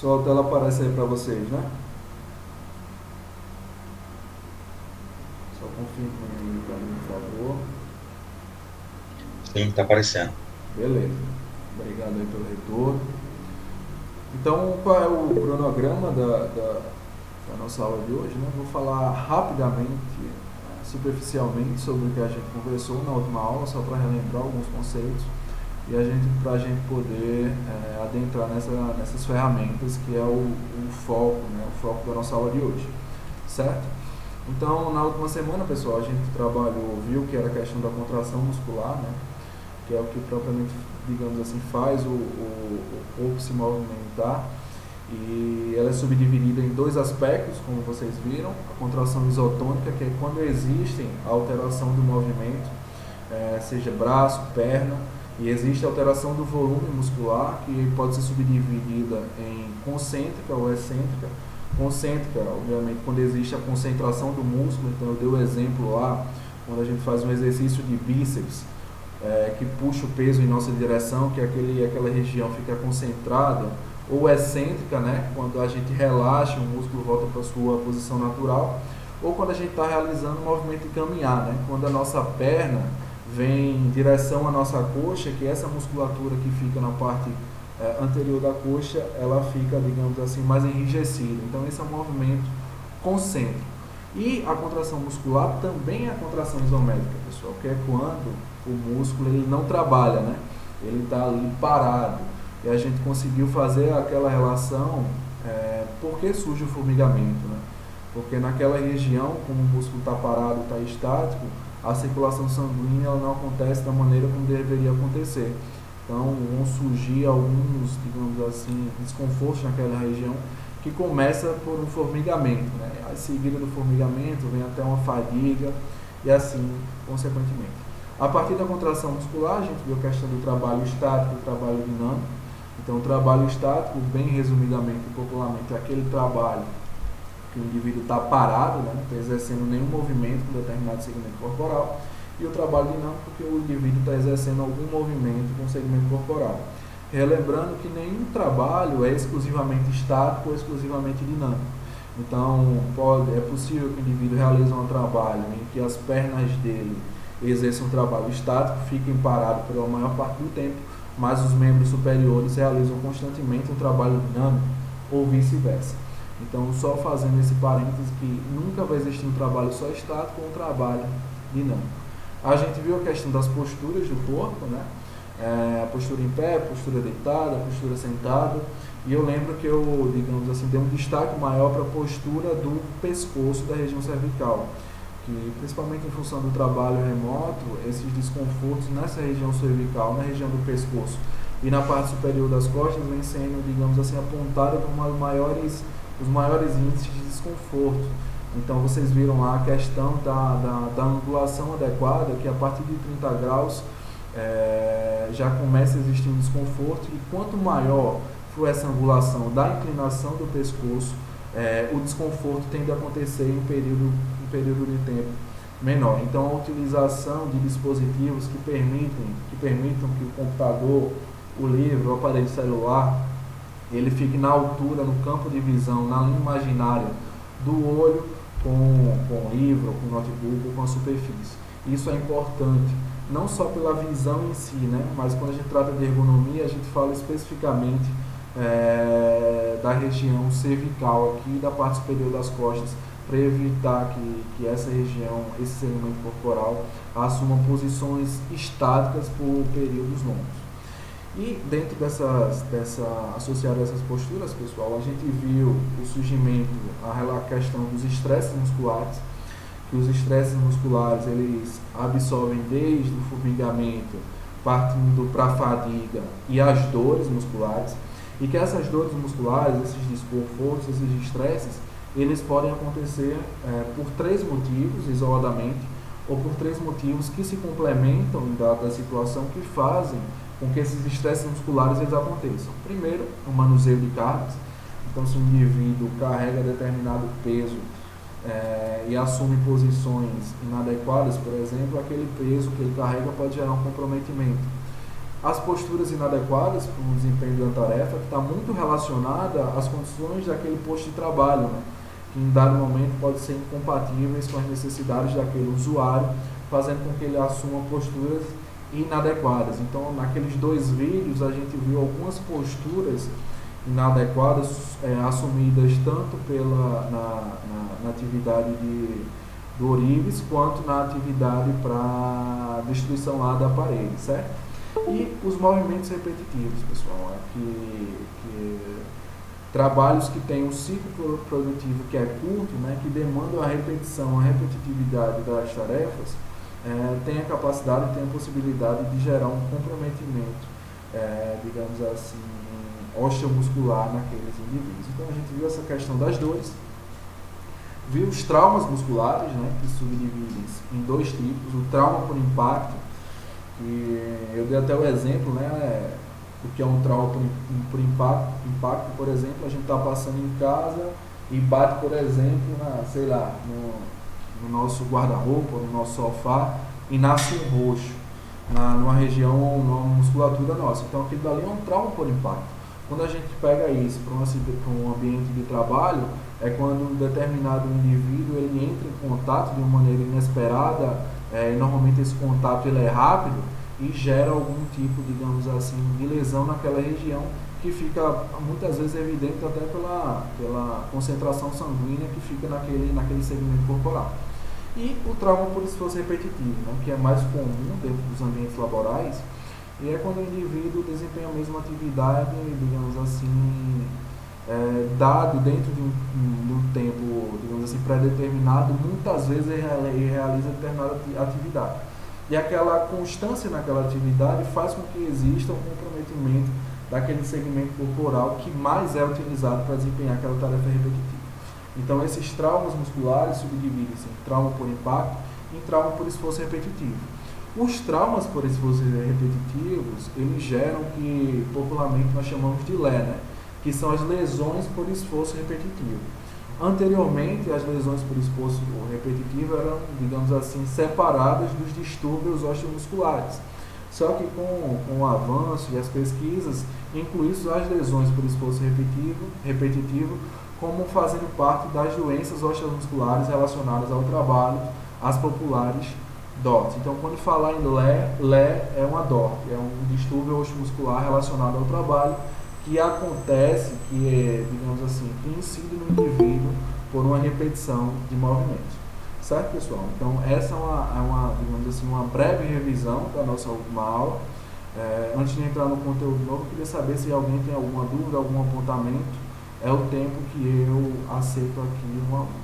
Só a tela aparece aí para vocês, né? Só confirme aí para mim, por favor. Sim, tá aparecendo. Beleza. Obrigado aí pelo retorno. Então, qual é o cronograma da nossa aula de hoje, né? Vou falar rapidamente, superficialmente, sobre o que a gente conversou na última aula, só para relembrar alguns conceitos e para a gente poder adentrar nessas ferramentas que é o foco, né? O foco da nossa aula de hoje, certo? Então, na última semana, pessoal, a gente trabalhou, viu que era a questão da contração muscular, né? Que é o que propriamente, digamos assim, faz o corpo se movimentar. E ela é subdividida em dois aspectos, como vocês viram: a contração isotônica, que é quando existem a alteração do movimento, seja braço, perna, e existe a alteração do volume muscular, que pode ser subdividida em concêntrica ou excêntrica. Concêntrica, obviamente, quando existe a concentração do músculo. Então eu dei o exemplo lá, quando a gente faz um exercício de bíceps, que puxa o peso em nossa direção, que aquela região fica concentrada, ou excêntrica, né, quando a gente relaxa, o músculo volta para a sua posição natural, ou quando a gente está realizando um movimento de caminhar, né, quando a nossa perna vem em direção à nossa coxa, que essa musculatura que fica na parte anterior da coxa, ela fica, digamos assim, mais enrijecida. Então esse é um movimento concêntrico. E a contração muscular também é a contração isométrica, pessoal, que é quando o músculo ele não trabalha, né? Ele está ali parado. E a gente conseguiu fazer aquela relação, por que surge o formigamento, né? Porque naquela região, como o músculo está parado, está estático, a circulação sanguínea ela não acontece da maneira como deveria acontecer. Então vão surgir alguns, digamos assim, desconfortos naquela região, que começa por um formigamento, né? A seguida do formigamento vem até uma fadiga e assim consequentemente. A partir da contração muscular, a gente viu a questão do trabalho estático e do trabalho dinâmico. Então, o trabalho estático, bem resumidamente e popularmente, é aquele trabalho que o indivíduo está parado, né? Não está exercendo nenhum movimento com determinado segmento corporal. E o trabalho dinâmico, que o indivíduo está exercendo algum movimento com o segmento corporal. Relembrando que nenhum trabalho é exclusivamente estático ou exclusivamente dinâmico. Então, é possível que o indivíduo realize um trabalho em que as pernas dele exerçam um trabalho estático, fiquem parados pela maior parte do tempo, mas os membros superiores realizam constantemente um trabalho dinâmico, ou vice-versa. Então, só fazendo esse parênteses, que nunca vai existir um trabalho só estático ou um trabalho dinâmico. A gente viu a questão das posturas do corpo, né? A postura em pé, postura deitada, postura sentada. E eu lembro que eu, digamos assim, dei um destaque maior para a postura do pescoço da região cervical, que principalmente em função do trabalho remoto, esses desconfortos nessa região cervical, na região do pescoço e na parte superior das costas, vem sendo, digamos assim, apontada como os maiores índices de desconforto. Então vocês viram lá a questão da angulação adequada, que a partir de 30 graus já começa a existir um desconforto, e quanto maior for essa angulação da inclinação do pescoço, o desconforto tende a acontecer em um período de tempo menor. Então a utilização de dispositivos que permitam que o computador, o livro, o aparelho celular, ele fique na altura, no campo de visão, na linha imaginária do olho, com o livro, com o notebook ou com a superfície. Isso é importante, não só pela visão em si, né? Mas quando a gente trata de ergonomia, a gente fala especificamente da região cervical aqui, da parte superior das costas, para evitar que essa região, esse segmento corporal, assuma posições estáticas por períodos longos. E dentro associado a essas posturas, pessoal, a gente viu o surgimento, a questão dos estresses musculares, que os estresses musculares eles absorvem desde o formigamento, partindo para a fadiga e as dores musculares, e que essas dores musculares, esses desconfortos, esses estresses, eles podem acontecer por três motivos, isoladamente, ou por três motivos que se complementam em dada situação, que fazem com que esses estresses musculares eles aconteçam. Primeiro, o manuseio de cargas. Então, se o indivíduo carrega determinado peso e assume posições inadequadas, por exemplo, aquele peso que ele carrega pode gerar um comprometimento. as posturas inadequadas para o desempenho da tarefa, que está muito relacionada às condições daquele posto de trabalho, né? Que em dado momento pode ser incompatíveis com as necessidades daquele usuário, fazendo com que ele assuma posturas inadequadas. Então, naqueles 2 vídeos, a gente viu algumas posturas inadequadas assumidas tanto na atividade do Orives, quanto na atividade para destruição lá da parede, certo? E os movimentos repetitivos, pessoal, trabalhos que têm um ciclo produtivo que é curto, né, que demandam a repetição, a repetitividade das tarefas, tem a capacidade, tem a possibilidade de gerar um comprometimento, digamos assim, osteomuscular naqueles indivíduos. Então a gente viu essa questão das dores, viu os traumas musculares, né, que subdividem em 2 tipos: o trauma por impacto, que eu dei até o exemplo, né, o que é um trauma por impacto, por exemplo, a gente está passando em casa e bate, por exemplo, no nosso guarda-roupa, no nosso sofá, e nasce um roxo numa região, numa musculatura nossa. Então aquilo dali é um trauma por impacto. Quando a gente pega isso para um ambiente de trabalho, é quando um determinado indivíduo ele entra em contato de uma maneira inesperada, e normalmente esse contato ele é rápido e gera algum tipo, digamos assim, de lesão naquela região, que fica muitas vezes evidente até pela concentração sanguínea que fica naquele segmento corporal. E o trauma por esforço repetitivo, né, que é mais comum dentro dos ambientes laborais, e é quando o indivíduo desempenha a mesma atividade, digamos assim, dado dentro de um tempo, digamos assim, pré-determinado, muitas vezes ele realiza determinada atividade. E aquela constância naquela atividade faz com que exista um comprometimento daquele segmento corporal que mais é utilizado para desempenhar aquela tarefa repetitiva. Então, esses traumas musculares subdividem-se em trauma por impacto e em trauma por esforço repetitivo. Os traumas por esforço repetitivos, eles geram o que popularmente nós chamamos de LE, né? Que são as lesões por esforço repetitivo. Anteriormente, as lesões por esforço repetitivo eram, digamos assim, separadas dos distúrbios osteomusculares. Só que com o avanço e as pesquisas, incluíram as lesões por esforço repetitivo como fazendo parte das doenças osteomusculares relacionadas ao trabalho, as populares DORT. Então, quando falar em LE é uma DORT, é um distúrbio osteomuscular relacionado ao trabalho, que acontece, digamos assim, que incide no indivíduo por uma repetição de movimentos. Certo, pessoal? Então, essa digamos assim, uma breve revisão da nossa última aula. Antes de entrar no conteúdo novo, eu queria saber se alguém tem alguma dúvida, algum apontamento. É o tempo que eu aceito aqui no aluno.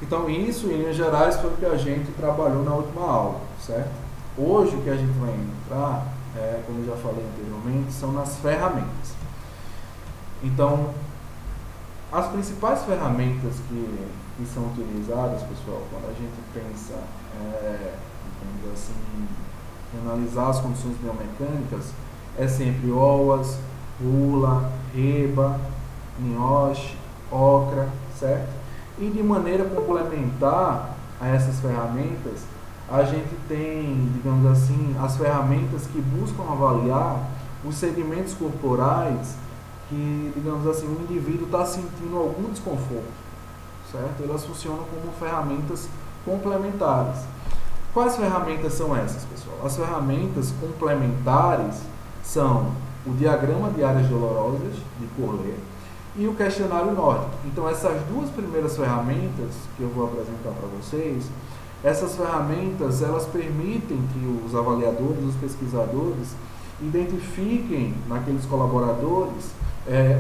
Então, isso, em linhas gerais, foi o que a gente trabalhou na última aula, certo? Hoje, o que a gente vai entrar, como eu já falei anteriormente, são nas ferramentas. Então, as principais ferramentas que são utilizadas, pessoal, quando a gente pensa, digamos assim, em analisar as condições biomecânicas, é sempre OAS, RULA, REBA, NIOSH, OCRA, certo? E de maneira complementar a essas ferramentas, a gente tem, digamos assim, as ferramentas que buscam avaliar os segmentos corporais que, digamos assim, o indivíduo está sentindo algum desconforto, certo? Elas funcionam como ferramentas complementares. Quais ferramentas são essas, pessoal? As ferramentas complementares são o diagrama de áreas dolorosas, de Corley, e o questionário nórdico. Então, essas 2 primeiras ferramentas que eu vou apresentar para vocês, essas ferramentas, elas permitem que os avaliadores, os pesquisadores, identifiquem naqueles colaboradores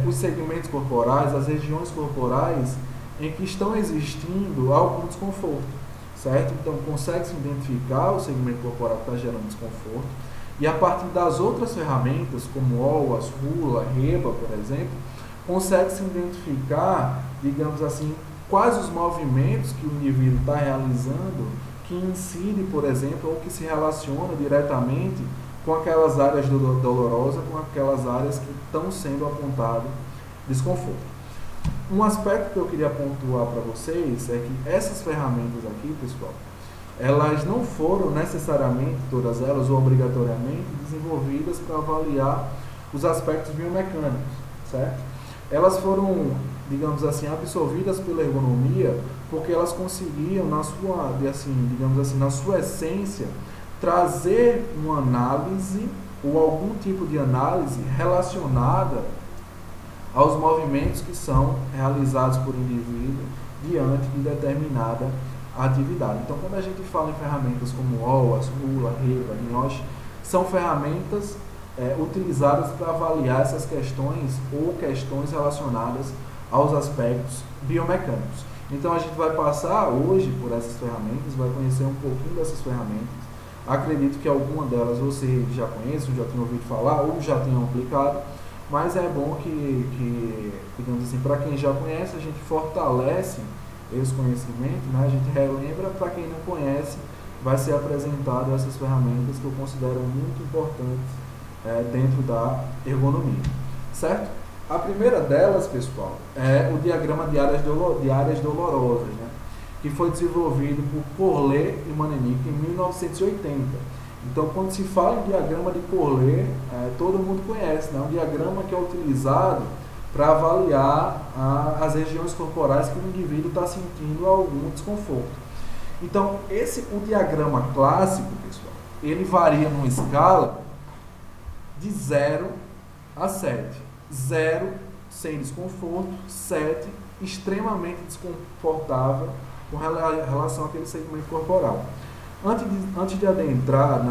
os segmentos corporais, as regiões corporais em que estão existindo algum desconforto, certo? Então, consegue-se identificar o segmento corporal que está gerando desconforto, e a partir das outras ferramentas, como OAS, RULA, REBA, por exemplo, consegue-se identificar, digamos assim, quais os movimentos que o indivíduo está realizando que incide, por exemplo, ou que se relaciona diretamente com aquelas áreas dolorosas, com aquelas áreas que estão sendo apontado desconforto. Um aspecto que eu queria pontuar para vocês é que essas ferramentas aqui, pessoal, elas não foram necessariamente, todas elas, ou obrigatoriamente, desenvolvidas para avaliar os aspectos biomecânicos, certo? Elas foram, digamos assim, absorvidas pela ergonomia porque elas conseguiam, na sua, assim, digamos assim, na sua essência, trazer uma análise ou algum tipo de análise relacionada aos movimentos que são realizados por indivíduo diante de determinada atividade. Então, quando a gente fala em ferramentas como OAS, RULA, REVA, NIOSH, são ferramentas utilizadas para avaliar essas questões ou questões relacionadas aos aspectos biomecânicos. Então, a gente vai passar hoje por essas ferramentas, vai conhecer um pouquinho dessas ferramentas. Acredito que alguma delas você já conhece, já tenha ouvido falar ou já tenha aplicado, mas é bom que digamos assim, para quem já conhece, a gente fortalece esse conhecimento, né? A gente relembra, para quem não conhece, vai ser apresentado essas ferramentas que eu considero muito importantes dentro da ergonomia, certo? A primeira delas, pessoal, é o diagrama de áreas dolorosas, né? Que foi desenvolvido por Corley e Manenick em 1980. Então, quando se fala em diagrama de Corley, todo mundo conhece, né? Um diagrama que é utilizado para avaliar as regiões corporais que o indivíduo está sentindo algum desconforto. Então, o diagrama clássico, pessoal, ele varia numa escala de 0 a 7. 0, sem desconforto, 7, extremamente desconfortável com relação àquele segmento corporal. Antes de adentrar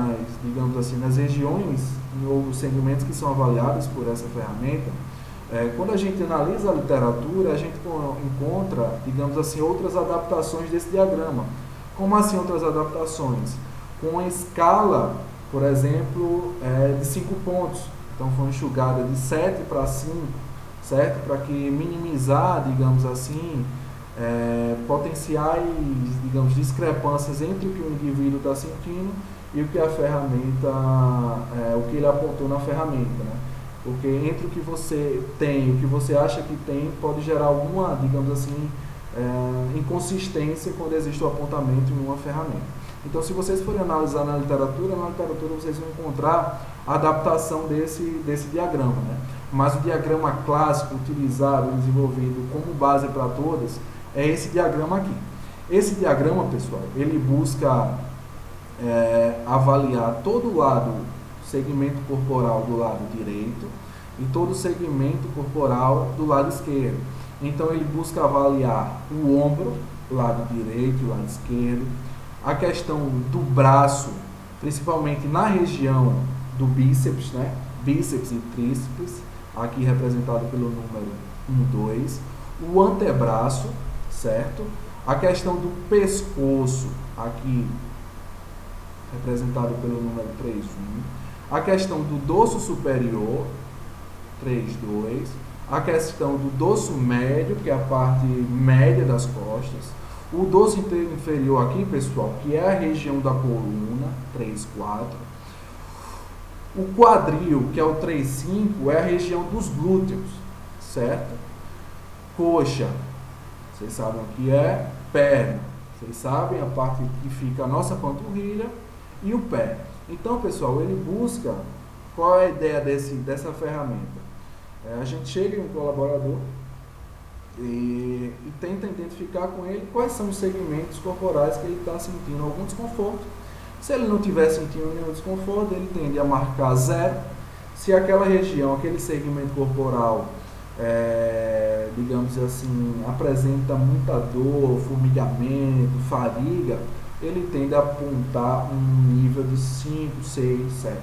digamos assim, nas regiões ou segmentos que são avaliados por essa ferramenta, quando a gente analisa a literatura, a gente encontra, digamos assim, outras adaptações desse diagrama. Como assim outras adaptações? Com a escala, por exemplo, de 5 pontos. Então foi enxugada de 7 para 5, certo? Para que minimizar, digamos assim, potenciais, digamos, discrepâncias entre o que o indivíduo está sentindo e o que a ferramenta, o que ele apontou na ferramenta, né? Porque entre o que você tem e o que você acha que tem, pode gerar alguma, digamos assim, inconsistência quando existe o apontamento em uma ferramenta. Então, se vocês forem analisar na literatura vocês vão encontrar a adaptação desse diagrama, né? Mas o diagrama clássico utilizado, desenvolvido como base para todas, é esse diagrama aqui. Esse diagrama, pessoal, ele busca avaliar todo o lado, segmento corporal do lado direito e todo o segmento corporal do lado esquerdo. Então, ele busca avaliar o ombro, lado direito e lado esquerdo, a questão do braço, principalmente na região do bíceps, né? Bíceps e tríceps, aqui representado pelo número 1, 2, o antebraço, certo? A questão do pescoço, aqui representado pelo número 3, 1. A questão do dorso superior, 3, 2. A questão do dorso médio, que é a parte média das costas. O dorso inferior aqui, pessoal, que é a região da coluna, 3, 4. O quadril, que é o 3, 5, é a região dos glúteos, certo? Coxa, vocês sabem o que é? Perna, vocês sabem a parte que fica a nossa panturrilha e o pé. Então, pessoal, ele busca, qual é a ideia dessa ferramenta? A gente chega em um colaborador e tenta identificar com ele quais são os segmentos corporais que ele está sentindo algum desconforto. Se ele não estiver sentindo nenhum desconforto, ele tende a marcar 0. Se aquela região, aquele segmento corporal, digamos assim, apresenta muita dor, formigamento, fadiga, ele tende a apontar um nível de 5, 6, 7.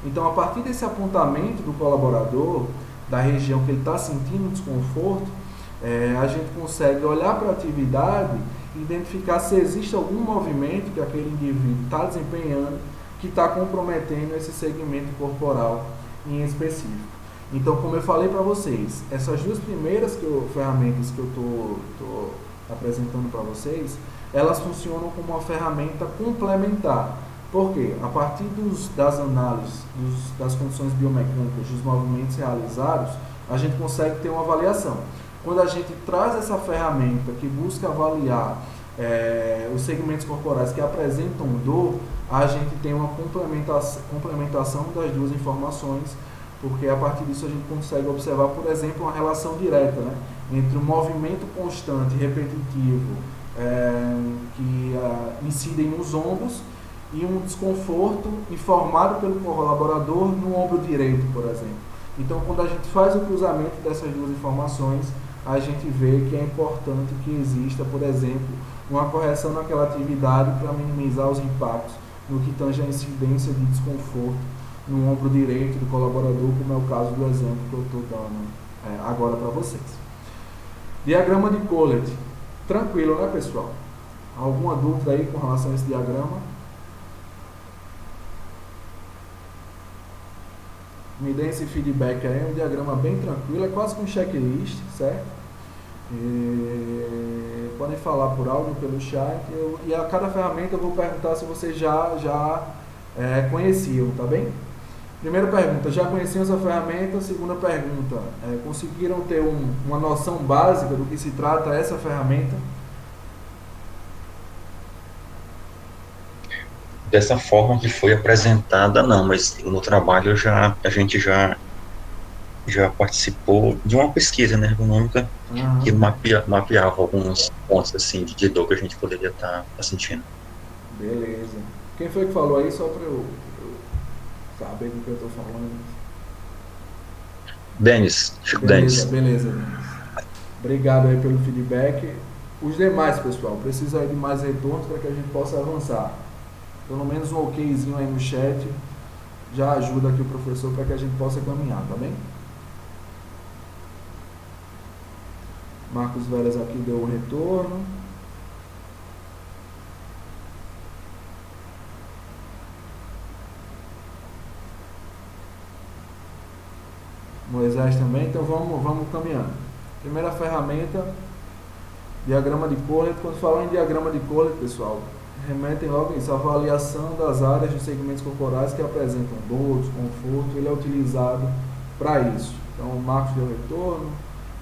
Então, a partir desse apontamento do colaborador, da região que ele está sentindo desconforto, a gente consegue olhar para a atividade e identificar se existe algum movimento que aquele indivíduo está desempenhando que está comprometendo esse segmento corporal em específico. Então, como eu falei para vocês, essas duas primeiras ferramentas que eu estou apresentando para vocês, elas funcionam como uma ferramenta complementar. Por quê? A partir das análises das condições biomecânicas dos movimentos realizados, a gente consegue ter uma avaliação. quando a gente traz essa ferramenta que busca avaliar os segmentos corporais que apresentam dor, a gente tem uma complementação das duas informações, porque a partir disso a gente consegue observar, por exemplo, uma relação direta, né, entre um movimento constante, repetitivo, que incidem nos ombros, e um desconforto informado pelo colaborador no ombro direito, por exemplo. Então, quando a gente faz o cruzamento dessas duas informações, a gente vê que é importante que exista, por exemplo, uma correção naquela atividade para minimizar os impactos no que tange a incidência de desconforto no ombro direito do colaborador, como é o caso do exemplo que eu estou dando agora para vocês. Diagrama de Collet. Tranquilo, né, pessoal? Alguma dúvida aí com relação a esse diagrama? Me deem esse feedback aí, é um diagrama bem tranquilo, é quase que um checklist, certo? Podem falar por áudio, pelo chat, e a cada ferramenta eu vou perguntar se vocês já conheciam, tá bem? Primeira pergunta, já conheciam essa ferramenta? Segunda pergunta, conseguiram ter uma noção básica do que se trata essa ferramenta? Dessa forma que foi apresentada, não, mas no trabalho a gente já participou de uma pesquisa, né, ergonômica, que mapeava alguns pontos assim de dor que a gente poderia estar sentindo. Beleza. Quem foi que falou aí, só para eu saber do que eu estou falando? Denis, Chico Beleza, Denis. beleza, Denis. Obrigado aí pelo feedback. Os demais, pessoal, precisa aí de mais retornos para que a gente possa avançar. Pelo menos um okzinho aí no chat já ajuda aqui o professor para que a gente possa caminhar, tá bem? Marcos Veras aqui deu o retorno. Moisés também, então vamos caminhando. Primeira ferramenta, diagrama de Collet. Quando falar em diagrama de Collet, pessoal, remetem logo a isso, a avaliação das áreas dos segmentos corporais que apresentam dor, desconforto, ele é utilizado para isso. Então, o Marcos deu retorno,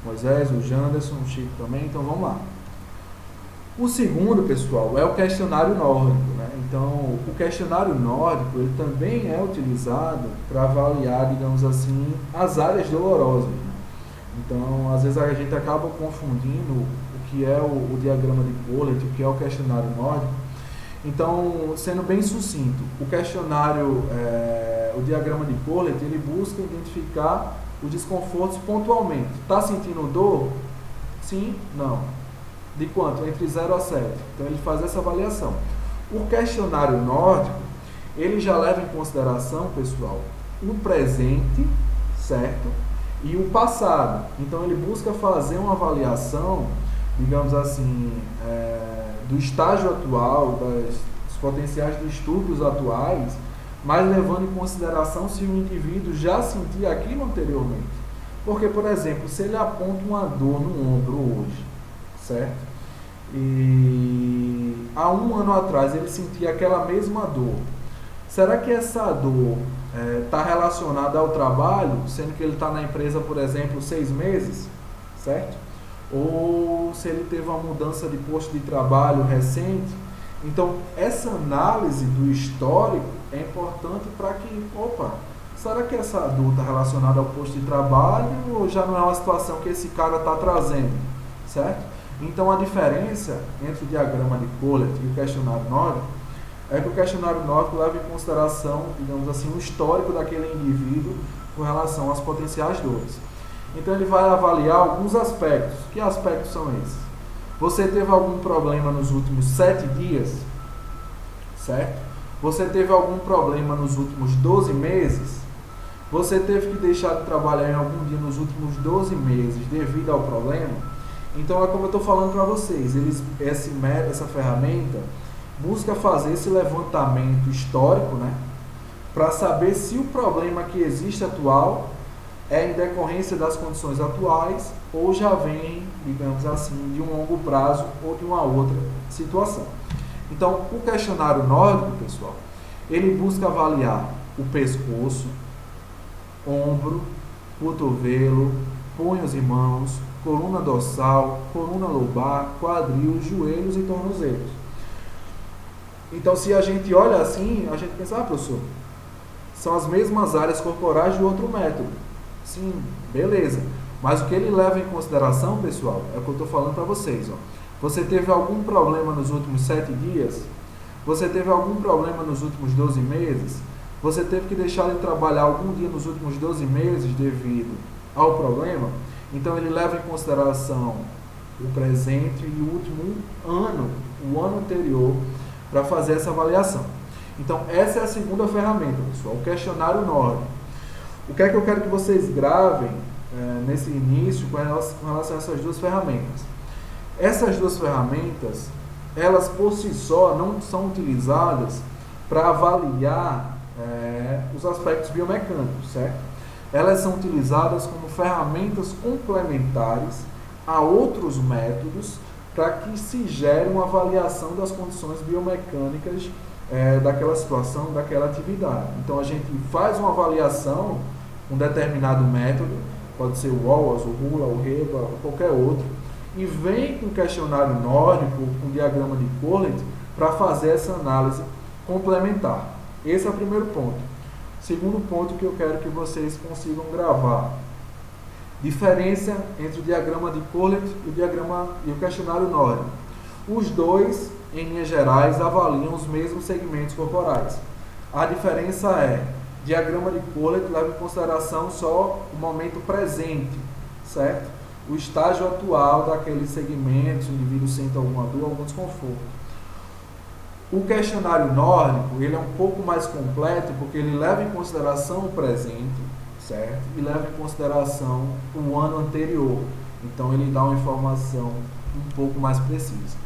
Moisés, o Janderson, o Chico também, então vamos lá. O segundo, pessoal, é o questionário nórdico, né? Então, o questionário nórdico, ele também é utilizado para avaliar, digamos assim, as áreas dolorosas, né? Então, às vezes a gente acaba confundindo o que é o diagrama de Collet, o que é o questionário nórdico. Então, sendo bem sucinto, o questionário, o diagrama de Collet, ele busca identificar os desconfortos pontualmente. Está sentindo dor? Sim? Não. De quanto? Entre 0 a 7. Então, ele faz essa avaliação. O questionário nórdico, ele já leva em consideração, pessoal, o presente, certo? E o passado. Então, ele busca fazer uma avaliação, digamos assim, do estágio atual, dos potenciais distúrbios atuais, mas levando em consideração se o indivíduo já sentia aquilo anteriormente. Porque, por exemplo, se ele aponta uma dor no ombro hoje, certo? E há um ano atrás ele sentia aquela mesma dor. Será que essa dor está relacionada ao trabalho, sendo que ele está na empresa, por exemplo, 6 meses, certo? Ou se ele teve uma mudança de posto de trabalho recente? Então, essa análise do histórico é importante para que, será que essa dor está relacionada ao posto de trabalho ou já não é uma situação que esse cara está trazendo, certo? Então, a diferença entre o diagrama de Collet e o questionário nórdico é que o questionário nórdico leva em consideração, digamos assim, o histórico daquele indivíduo com relação às potenciais dores. Então, ele vai avaliar alguns aspectos. Que aspectos são esses? Você teve algum problema nos últimos 7 dias? Certo? Você teve algum problema nos últimos 12 meses? Você teve que deixar de trabalhar em algum dia nos últimos 12 meses devido ao problema? Então, é como eu estou falando para vocês, essa ferramenta busca fazer esse levantamento histórico, né, para saber se o problema que existe atual é em decorrência das condições atuais ou já vem, digamos assim, de um longo prazo ou de uma outra situação. Então, o questionário nórdico, pessoal, ele busca avaliar o pescoço, ombro, cotovelo, punhos e mãos, coluna dorsal, coluna lombar, quadril, joelhos e tornozelos. Então, se a gente olha assim, a gente pensa, professor, são as mesmas áreas corporais do outro método. Sim, beleza. Mas o que ele leva em consideração, pessoal, é o que eu estou falando para vocês. Ó. Você teve algum problema nos últimos 7 dias? Você teve algum problema nos últimos 12 meses? Você teve que deixar de trabalhar algum dia nos últimos 12 meses devido ao problema? Então ele leva em consideração o presente e o último ano, o ano anterior, para fazer essa avaliação. Então essa é a segunda ferramenta, pessoal, o questionário nórdico. O que é que eu quero que vocês gravem nesse início com relação a essas duas ferramentas? Essas duas ferramentas, elas por si só não são utilizadas para avaliar os aspectos biomecânicos, certo? Elas são utilizadas como ferramentas complementares a outros métodos para que se gere uma avaliação das condições biomecânicas daquela situação, daquela atividade. Então a gente faz uma avaliação com um determinado método, pode ser o WOAS, o RULA, o REBA, ou qualquer outro, e vem com o questionário nórdico, com o diagrama de Corlett, para fazer essa análise complementar. Esse é o primeiro ponto. Segundo ponto que eu quero que vocês consigam gravar. Diferença entre o diagrama de Corlett e o questionário nórdico. Os dois, em linhas gerais, avaliam os mesmos segmentos corporais. A diferença é, diagrama de Corlett leva em consideração só o momento presente, certo? O estágio atual daqueles segmentos, o indivíduo sente alguma dor, algum desconforto. O questionário nórdico, ele é um pouco mais completo porque ele leva em consideração o presente, certo? E leva em consideração o ano anterior. Então ele dá uma informação um pouco mais precisa.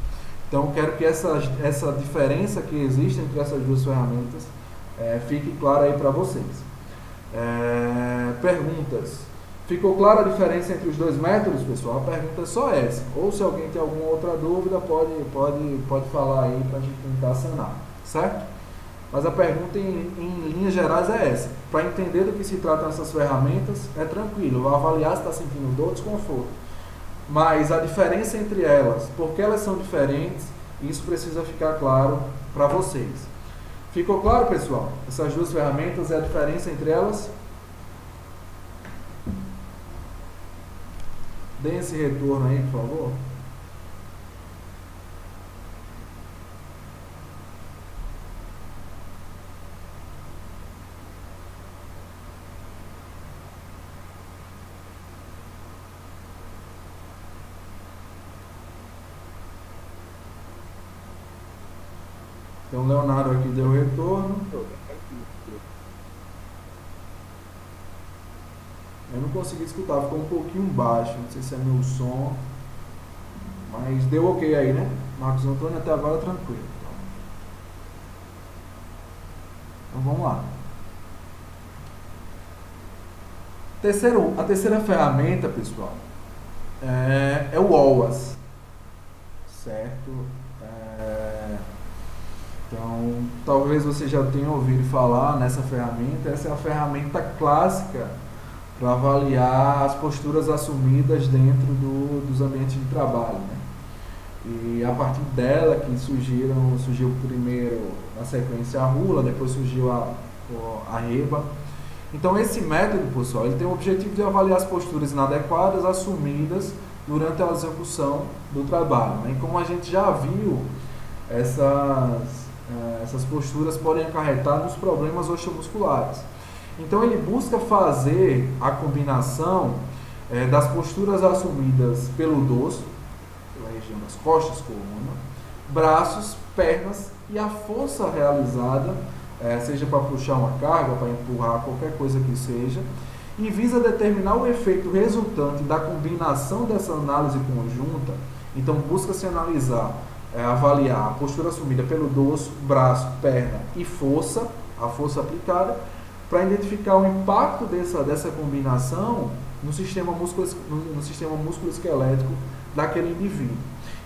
Então eu quero que essa diferença que existe entre essas duas ferramentas fique clara aí para vocês. Perguntas. Ficou clara a diferença entre os dois métodos, pessoal? A pergunta é só essa. Ou se alguém tem alguma outra dúvida, pode falar aí para a gente tentar sanar, certo? Mas a pergunta em linhas gerais é essa. Para entender do que se tratam essas ferramentas, é tranquilo. Eu vou avaliar se está sentindo dor ou desconforto. Mas a diferença entre elas, porque elas são diferentes, isso precisa ficar claro para vocês. Ficou claro, pessoal? Essas duas ferramentas e a diferença entre elas? Dê esse retorno aí, por favor. Então, o Leonardo aqui deu o retorno. Eu não consegui escutar, ficou um pouquinho baixo. Não sei se é meu som. Mas deu ok aí, né? Marcos Antônio até agora tranquilo. Então vamos lá. A terceira ferramenta, pessoal, é o OWASP. Certo? Então, talvez você já tenha ouvido falar nessa ferramenta. Essa é a ferramenta clássica para avaliar as posturas assumidas dentro dos ambientes de trabalho, né? E a partir dela que surgiu primeiro na sequência a RULA, depois surgiu a REBA. Então esse método, pessoal, ele tem o objetivo de avaliar as posturas inadequadas assumidas durante a execução do trabalho, né? E como a gente já viu, essas posturas podem acarretar nos problemas osteomusculares. Então ele busca fazer a combinação das posturas assumidas pelo dorso, pela região das costas, coluna, braços, pernas e a força realizada, seja para puxar uma carga, para empurrar, qualquer coisa que seja, e visa determinar o efeito resultante da combinação dessa análise conjunta. Então busca-se avaliar a postura assumida pelo dorso, braço, perna e força, a força aplicada, para identificar o impacto dessa combinação no sistema músculo-esquelético daquele indivíduo.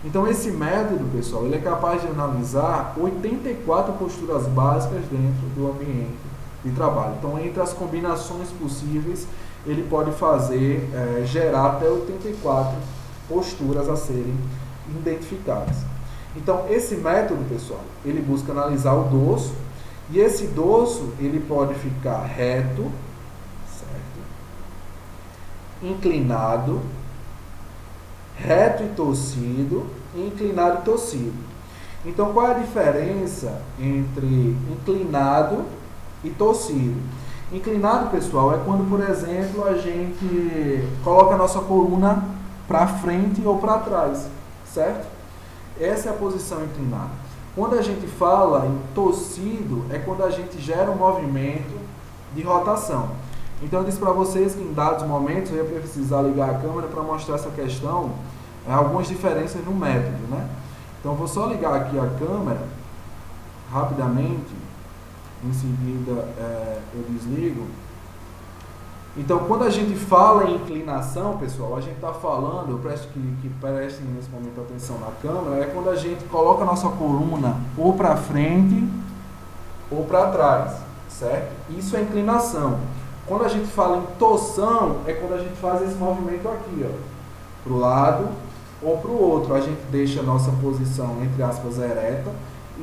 Então esse método, pessoal, ele é capaz de analisar 84 posturas básicas dentro do ambiente de trabalho. Então entre as combinações possíveis, ele pode fazer, gerar até 84 posturas a serem identificadas. Então, esse método, pessoal, ele busca analisar o dorso, e esse dorso, ele pode ficar reto, certo? Inclinado, reto e torcido, e inclinado e torcido. Então, qual é a diferença entre inclinado e torcido? Inclinado, pessoal, é quando, por exemplo, a gente coloca a nossa coluna para frente ou para trás, certo? Essa é a posição inclinada. Quando a gente fala em torcido, é quando a gente gera um movimento de rotação. Então, eu disse para vocês que em dados momentos eu ia precisar ligar a câmera para mostrar essa questão, algumas diferenças no método, né? Então, eu vou só ligar aqui a câmera rapidamente, em seguida eu desligo. Então, quando a gente fala em inclinação, pessoal, a gente está falando, eu peço que prestem nesse momento atenção na câmera, é quando a gente coloca a nossa coluna ou para frente ou para trás, certo? Isso é inclinação. Quando a gente fala em torção, é quando a gente faz esse movimento aqui, ó, para o lado ou para o outro. A gente deixa a nossa posição, entre aspas, ereta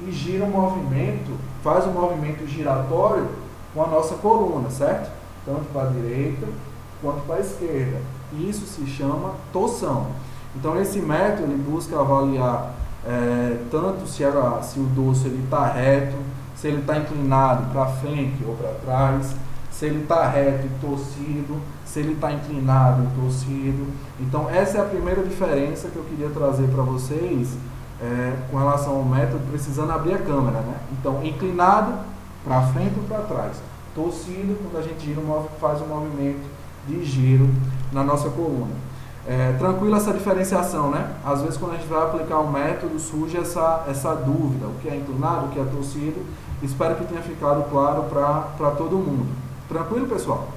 e gira o movimento, faz um movimento giratório com a nossa coluna, certo? Tanto para a direita quanto para a esquerda. E isso se chama torção. Então, esse método ele busca avaliar tanto se o dorso está reto, se ele está inclinado para frente ou para trás, se ele está reto e torcido, se ele está inclinado e torcido. Então, essa é a primeira diferença que eu queria trazer para vocês com relação ao método, precisando abrir a câmera, né? Então, inclinado para frente ou para trás. Torcido, quando a gente gira, faz um movimento de giro na nossa coluna. Tranquilo essa diferenciação, né? Às vezes, quando a gente vai aplicar um método, surge essa dúvida, o que é inclinado, o que é torcido. Espero que tenha ficado claro para todo mundo. Tranquilo, pessoal?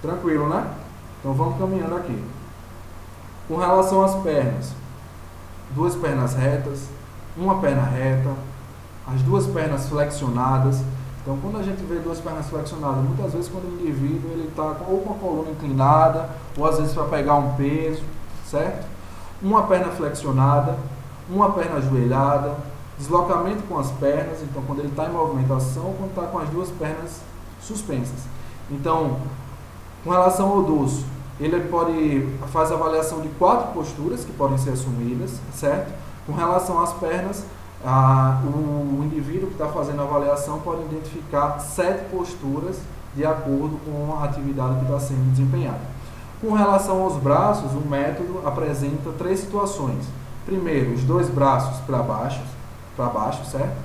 Tranquilo, né? Então, vamos caminhando aqui. Com relação às pernas, duas pernas retas, uma perna reta, as duas pernas flexionadas. Então, quando a gente vê duas pernas flexionadas, muitas vezes quando o indivíduo ele está ou com a coluna inclinada, ou às vezes para pegar um peso, certo? Uma perna flexionada, uma perna ajoelhada, deslocamento com as pernas, então quando ele está em movimentação, quando está com as duas pernas suspensas. Então, com relação ao dorso, ele faz avaliação de 4 posturas que podem ser assumidas, certo? Com relação às pernas, o indivíduo que está fazendo a avaliação pode identificar 7 posturas de acordo com a atividade que está sendo desempenhada. Com relação aos braços, o método apresenta 3 situações. Primeiro, os 2 braços para baixo, certo?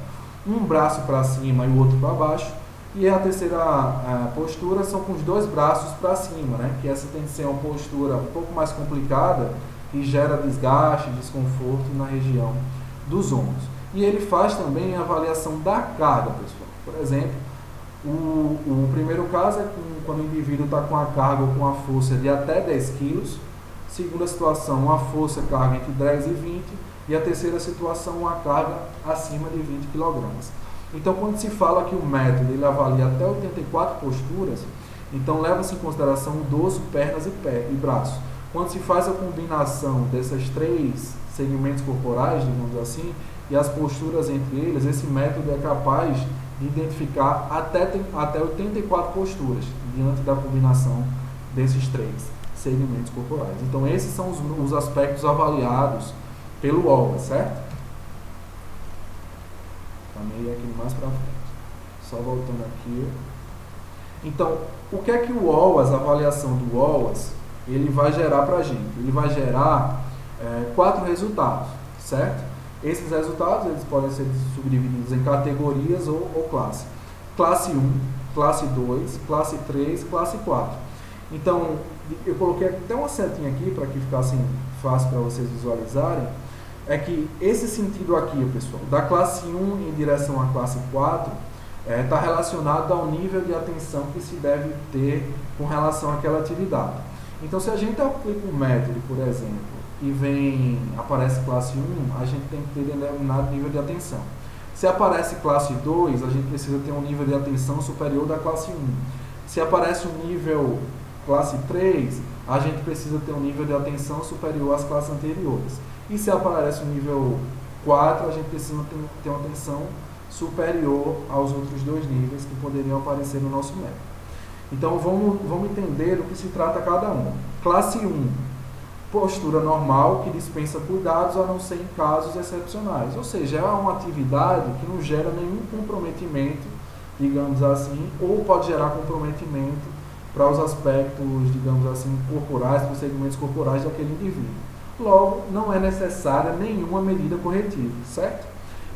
Um braço para cima e o outro para baixo. E a terceira postura são com os 2 braços para cima, né? Que essa tem que ser uma postura um pouco mais complicada e gera desgaste, desconforto na região dos ombros. E ele faz também a avaliação da carga, pessoal. Por exemplo, o primeiro caso é quando o indivíduo está com a carga ou com a força de até 10 kg. Segunda situação, uma força carga entre 10 e 20. E a terceira situação, uma carga acima de 20 kg. Então, quando se fala que o método ele avalia até 84 posturas, então leva-se em consideração o dorso, pernas e braços. Quando se faz a combinação dessas 3 segmentos corporais, digamos assim, e as posturas entre eles, esse método é capaz de identificar até 84 posturas, diante da combinação desses 3 segmentos corporais. Então, esses são os aspectos avaliados pelo OLA, certo? Caminhei aqui mais para frente. Só voltando aqui. Então, o que é que o OLAS, a avaliação do OLAS, ele vai gerar para a gente? Ele vai gerar 4 resultados, certo? Esses resultados eles podem ser subdivididos em categorias ou classe. Classe 1, classe 2, classe 3, classe 4. Então, eu coloquei até uma setinha aqui para que ficasse fácil para vocês visualizarem. É que esse sentido aqui, pessoal, da classe 1 em direção à classe 4, está relacionado ao nível de atenção que se deve ter com relação àquela atividade. Então, se a gente aplica um método, por exemplo, e aparece classe 1, a gente tem que ter determinado nível de atenção. Se aparece classe 2, a gente precisa ter um nível de atenção superior da classe 1. Se aparece um nível classe 3, a gente precisa ter um nível de atenção superior às classes anteriores. E se aparece um nível 4, a gente precisa ter uma atenção superior aos outros dois níveis que poderiam aparecer no nosso método. Então vamos entender do que se trata cada um. Classe 1, postura normal que dispensa cuidados a não ser em casos excepcionais. Ou seja, é uma atividade que não gera nenhum comprometimento, digamos assim, ou pode gerar comprometimento para os aspectos, digamos assim, corporais, para os segmentos corporais daquele indivíduo. Logo, não é necessária nenhuma medida corretiva, certo?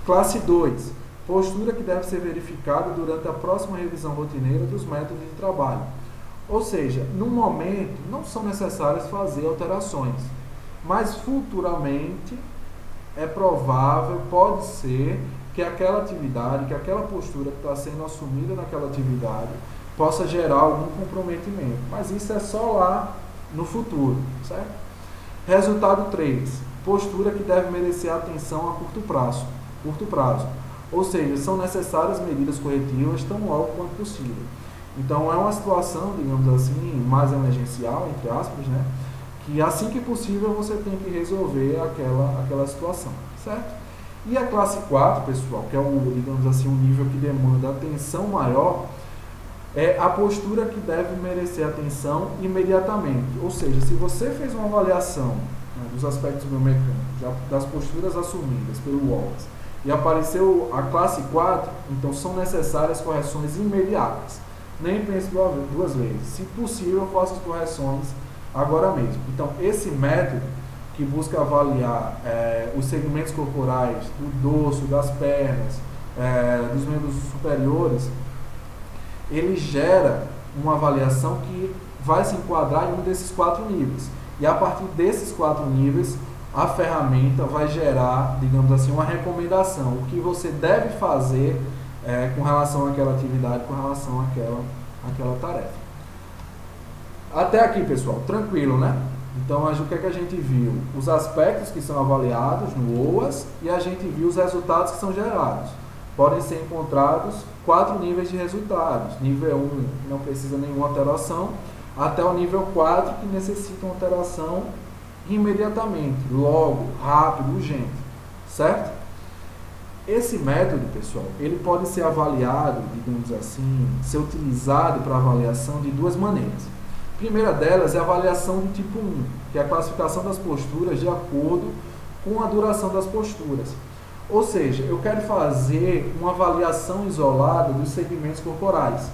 Classe 2, postura que deve ser verificada durante a próxima revisão rotineira dos métodos de trabalho. Ou seja, no momento não são necessárias fazer alterações, mas futuramente é provável, pode ser, que aquela atividade, que aquela postura que está sendo assumida naquela atividade possa gerar algum comprometimento. Mas isso é só lá no futuro, certo? Resultado 3. Postura que deve merecer atenção a curto prazo. Ou seja, são necessárias medidas corretivas tão logo quanto possível. Então, é uma situação, digamos assim, mais emergencial, entre aspas, né? Que assim que possível você tem que resolver aquela situação, certo? E a classe 4, pessoal, que é digamos assim, um nível que demanda atenção maior, é a postura que deve merecer atenção imediatamente. Ou seja, se você fez uma avaliação, né, dos aspectos biomecânicos, das posturas assumidas pelo Wallace, e apareceu a classe 4, então são necessárias correções imediatas. Nem pense duas vezes. Se possível, faça as correções agora mesmo. Então, esse método que busca avaliar os segmentos corporais do dorso, das pernas, dos membros superiores, ele gera uma avaliação que vai se enquadrar em um desses 4 níveis. E a partir desses 4 níveis, a ferramenta vai gerar, digamos assim, uma recomendação. O que você deve fazer com relação àquela atividade, com relação àquela tarefa. Até aqui, pessoal, tranquilo, né? Então, o que é que a gente viu? Os aspectos que são avaliados no OAS e a gente viu os resultados que são gerados. Podem ser encontrados 4 níveis de resultados. Nível 1, que não precisa nenhuma alteração, até o nível 4, que necessita uma alteração imediatamente, logo, rápido, urgente, certo? Esse método, pessoal, ele pode ser avaliado, digamos assim, ser utilizado para avaliação de 2 maneiras. A primeira delas é a avaliação do tipo 1, que é a classificação das posturas de acordo com a duração das posturas. Ou seja, eu quero fazer uma avaliação isolada dos segmentos corporais.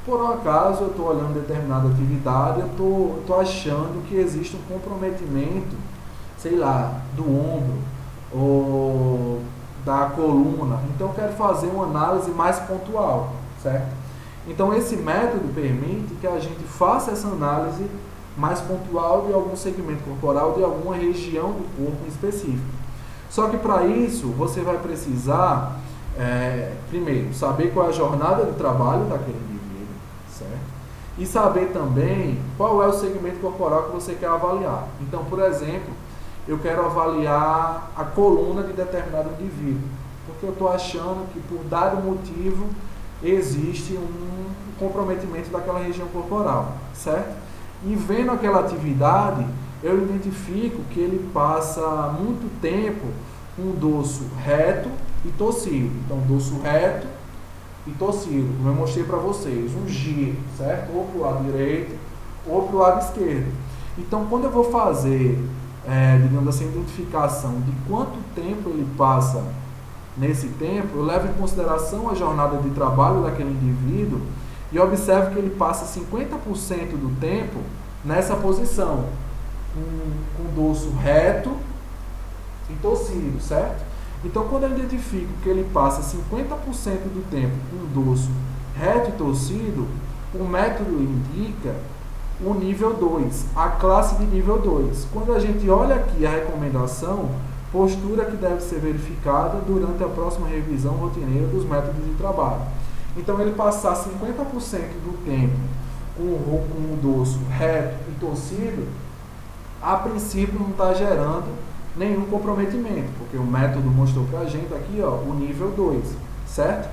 Por um acaso, eu estou olhando determinada atividade, eu estou achando que existe um comprometimento, sei lá, do ombro ou da coluna. Então, eu quero fazer uma análise mais pontual, certo? Então, esse método permite que a gente faça essa análise mais pontual de algum segmento corporal, de alguma região do corpo em específico. Só que para isso, você vai precisar, primeiro, saber qual é a jornada de trabalho daquele indivíduo, certo? E saber também qual é o segmento corporal que você quer avaliar. Então, por exemplo, eu quero avaliar a coluna de determinado indivíduo, porque eu estou achando que por dado motivo existe um comprometimento daquela região corporal, certo? E vendo aquela atividade, eu identifico que ele passa muito tempo com o dorso reto e torcido. Então, dorso reto e torcido, como eu mostrei para vocês, um giro, certo? Ou para o lado direito ou para o lado esquerdo. Então, quando eu vou fazer, digamos assim, a identificação de quanto tempo ele passa nesse tempo, eu levo em consideração a jornada de trabalho daquele indivíduo e observo que ele passa 50% do tempo nessa posição, com o dorso reto e torcido, certo? Então, quando eu identifico que ele passa 50% do tempo com o dorso reto e torcido, o método indica o nível 2, a classe de nível 2. Quando a gente olha aqui a recomendação, postura que deve ser verificada durante a próxima revisão rotineira dos métodos de trabalho. Então, ele passar 50% do tempo com o dorso reto e torcido, a princípio não está gerando nenhum comprometimento, porque o método mostrou para a gente aqui, ó, o nível 2, certo?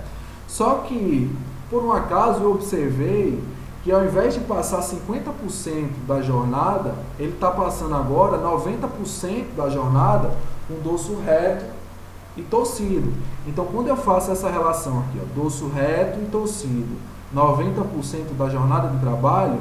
Só que, por um acaso, eu observei que ao invés de passar 50% da jornada, ele está passando agora 90% da jornada com dorso reto e torcido. Então, quando eu faço essa relação aqui, ó, dorso reto e torcido, 90% da jornada de trabalho,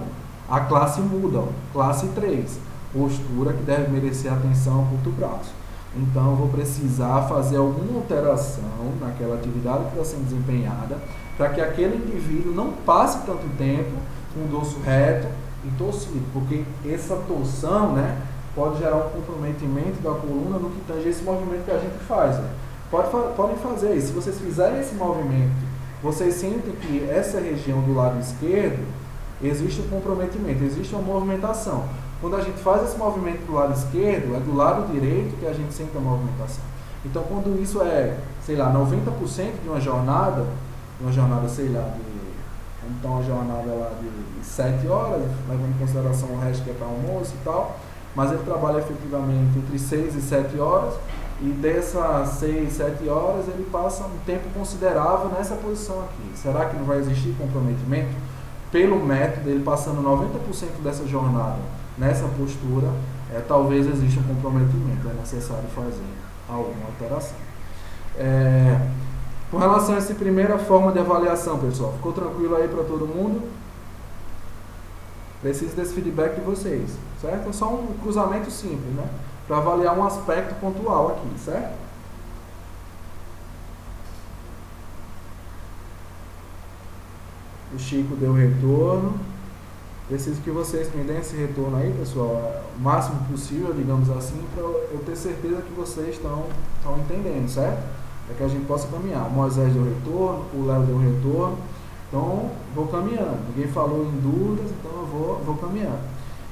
a classe muda, ó, classe 3, postura que deve merecer atenção ao curto braço. Então, eu vou precisar fazer alguma alteração naquela atividade que está sendo desempenhada, para que aquele indivíduo não passe tanto tempo com o dorso reto e torcido, porque essa torção, né, pode gerar um comprometimento da coluna no que tange esse movimento que a gente faz. Né? Podem fazer isso. Se vocês fizerem esse movimento, vocês sentem que essa região do lado esquerdo existe um comprometimento, existe uma movimentação. Quando a gente faz esse movimento do lado esquerdo, é do lado direito que a gente sente a movimentação. Então, quando isso é, sei lá, 90% de uma jornada, sei lá, então a jornada lá de 7 horas, levando em consideração o resto que é para almoço e tal, mas ele trabalha efetivamente entre 6 e 7 horas, e dessas 6, 7 horas ele passa um tempo considerável nessa posição aqui. Será que não vai existir comprometimento? Pelo método, ele passando 90% dessa jornada nessa postura, talvez exista um comprometimento, é necessário fazer alguma alteração. Com relação a essa primeira forma de avaliação, pessoal, ficou tranquilo aí para todo mundo? Preciso desse feedback de vocês, certo? É só um cruzamento simples, né? Para avaliar um aspecto pontual aqui, certo? O Chico deu retorno. Preciso que vocês me deem esse retorno aí, pessoal, o máximo possível, digamos assim, para eu ter certeza que vocês estão entendendo, certo? Para que a gente possa caminhar. O Moisés deu retorno, o Léo deu retorno. Então, vou caminhando. Ninguém falou em dúvidas, então eu vou caminhando.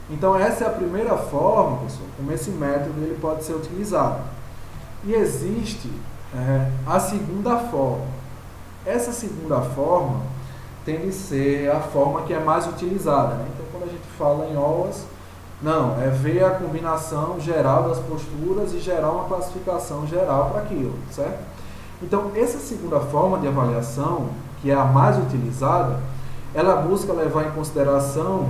Então, essa é a primeira forma, pessoal, como esse método ele pode ser utilizado. E existe a segunda forma. Essa segunda forma tende a ser a forma que é mais utilizada. Né? Então, quando a gente fala em OAS, não, é ver a combinação geral das posturas e gerar uma classificação geral para aquilo, certo? Então, essa segunda forma de avaliação, que é a mais utilizada, ela busca levar em consideração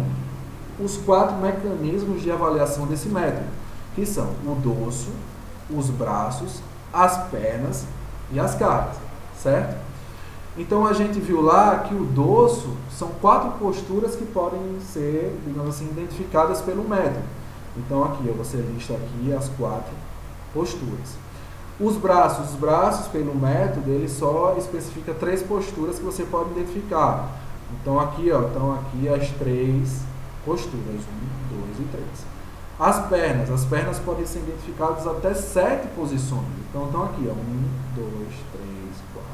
os 4 mecanismos de avaliação desse método, que são o dorso, os braços, as pernas e as cargas, certo? Então, a gente viu lá que o dorso são 4 posturas que podem ser, digamos assim, identificadas pelo método. Então, aqui, você lista aqui as 4 posturas. Os braços pelo método, ele só especifica 3 posturas que você pode identificar. Então, aqui, estão aqui as 3 posturas, 1, 2 e 3. As pernas podem ser identificadas até 7 posições. Então, estão aqui, 1, 2, 3, 4,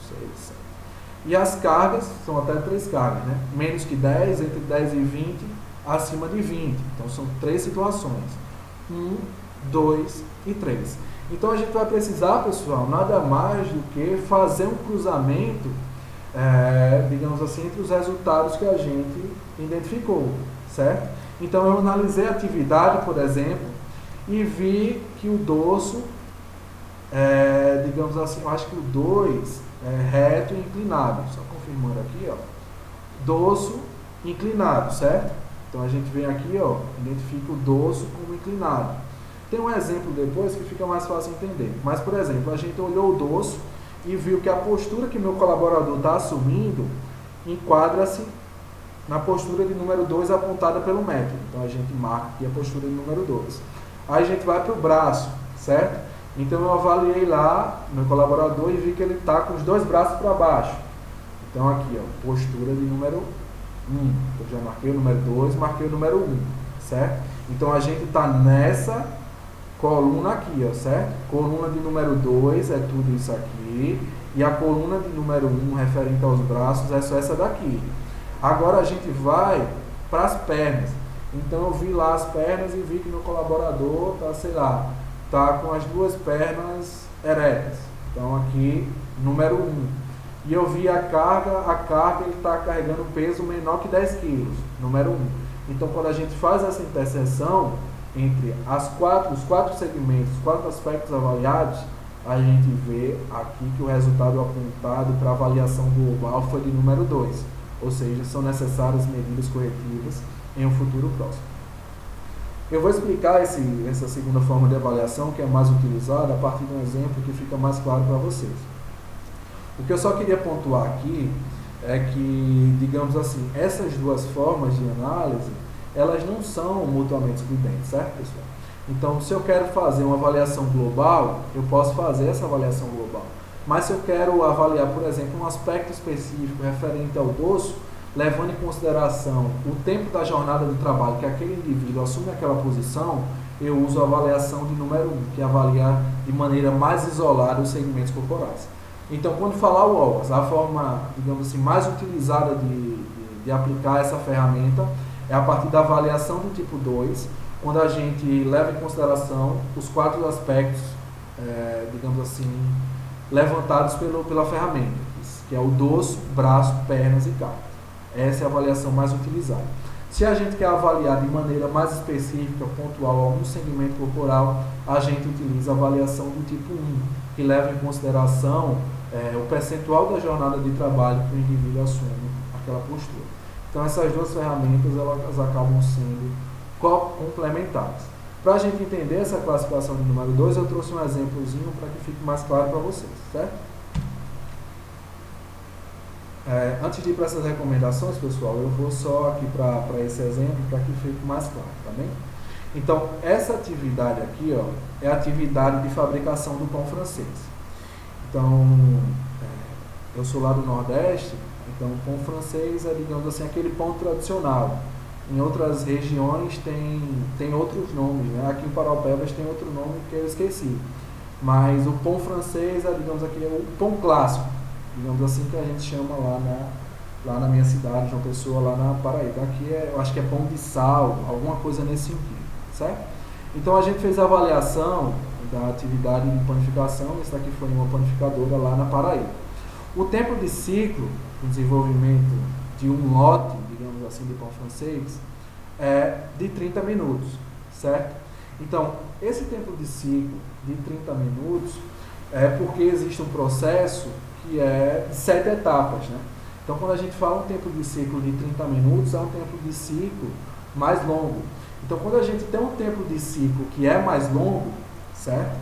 5, 6, 7. E as cargas, são até 3 cargas, né? Menos que 10, entre 10 e 20, acima de 20. Então, são 3 situações. 1, 2 e 3. Então, a gente vai precisar, pessoal, nada mais do que fazer um cruzamento, digamos assim, entre os resultados que a gente identificou, certo? Então, eu analisei a atividade, por exemplo, e vi que o dorso, digamos assim, eu acho que o 2 é reto e inclinado. Só confirmando aqui, dorso inclinado, certo? Então, a gente vem aqui, identifica o dorso como inclinado. Tem um exemplo depois que fica mais fácil entender. Mas, por exemplo, a gente olhou o dorso e viu que a postura que meu colaborador está assumindo enquadra-se na postura de número 2 apontada pelo método. Então, a gente marca aqui a postura de número 2. Aí a gente vai para o braço, certo? Então, eu avaliei lá meu colaborador e vi que ele está com os 2 braços para baixo. Então, aqui, postura de número 1. Eu já marquei o número 2, marquei o número 1, certo? Então, a gente está nessa coluna aqui, certo? Coluna de número 2 é tudo isso aqui. E a coluna de número 1, referente aos braços, é só essa daqui. Agora a gente vai para as pernas. Então eu vi lá as pernas e vi que meu colaborador tá com as 2 pernas eretas. Então aqui, número 1. E eu vi a carga ele está carregando peso menor que 10 kg, número 1. Então quando a gente faz essa interseção entre os 4 segmentos, os 4 aspectos avaliados, a gente vê aqui que o resultado apontado para avaliação global foi de número 2, ou seja, são necessárias medidas corretivas em um futuro próximo. Eu vou explicar essa segunda forma de avaliação, que é mais utilizada, a partir de um exemplo que fica mais claro para vocês. O que eu só queria pontuar aqui é que, digamos assim, essas duas formas de análise, elas não são mutuamente excludentes, certo, pessoal? Então, se eu quero fazer uma avaliação global, eu posso fazer essa avaliação global. Mas se eu quero avaliar, por exemplo, um aspecto específico referente ao DOSO, levando em consideração o tempo da jornada de trabalho que aquele indivíduo assume aquela posição, eu uso a avaliação de número 1, que é avaliar de maneira mais isolada os segmentos corporais. Então, quando falar o OWASP, a forma, digamos assim, mais utilizada de aplicar essa ferramenta é a partir da avaliação do tipo 2, onde a gente leva em consideração os 4 aspectos, digamos assim, levantados pela ferramenta, que é o dorso, braço, pernas e cauda. Essa é a avaliação mais utilizada. Se a gente quer avaliar de maneira mais específica, pontual, algum segmento corporal, a gente utiliza a avaliação do tipo 1, que leva em consideração o percentual da jornada de trabalho que o indivíduo assume aquela postura. Então, essas duas ferramentas elas acabam sendo complementadas. Para a gente entender essa classificação de número 2, eu trouxe um exemplozinho para que fique mais claro para vocês, certo? Antes de ir para essas recomendações, pessoal, eu vou só aqui para esse exemplo, para que fique mais claro, tá bem? Então, essa atividade aqui, ó, é a atividade de fabricação do pão francês. Então, eu sou lá do Nordeste, então o pão francês é, digamos assim, aquele pão tradicional. Em outras regiões tem outros nomes, né? Aqui em Paraupebas tem outro nome que eu esqueci. Mas o pão francês é, digamos aqui, é o pão clássico, digamos assim, que a gente chama lá na minha cidade, João Pessoa, lá na Paraíba. Aqui eu acho que é pão de sal, alguma coisa nesse sentido, certo? Então a gente fez a avaliação da atividade de panificação, esse daqui foi uma panificadora lá na Paraíba. O tempo de ciclo, o desenvolvimento de um lote, digamos assim, de pão francês, é de 30 minutos, certo? Então, esse tempo de ciclo de 30 minutos é porque existe um processo que é de 7 etapas, né? Então, quando a gente fala um tempo de ciclo de 30 minutos, é um tempo de ciclo mais longo. Então, quando a gente tem um tempo de ciclo que é mais longo, certo?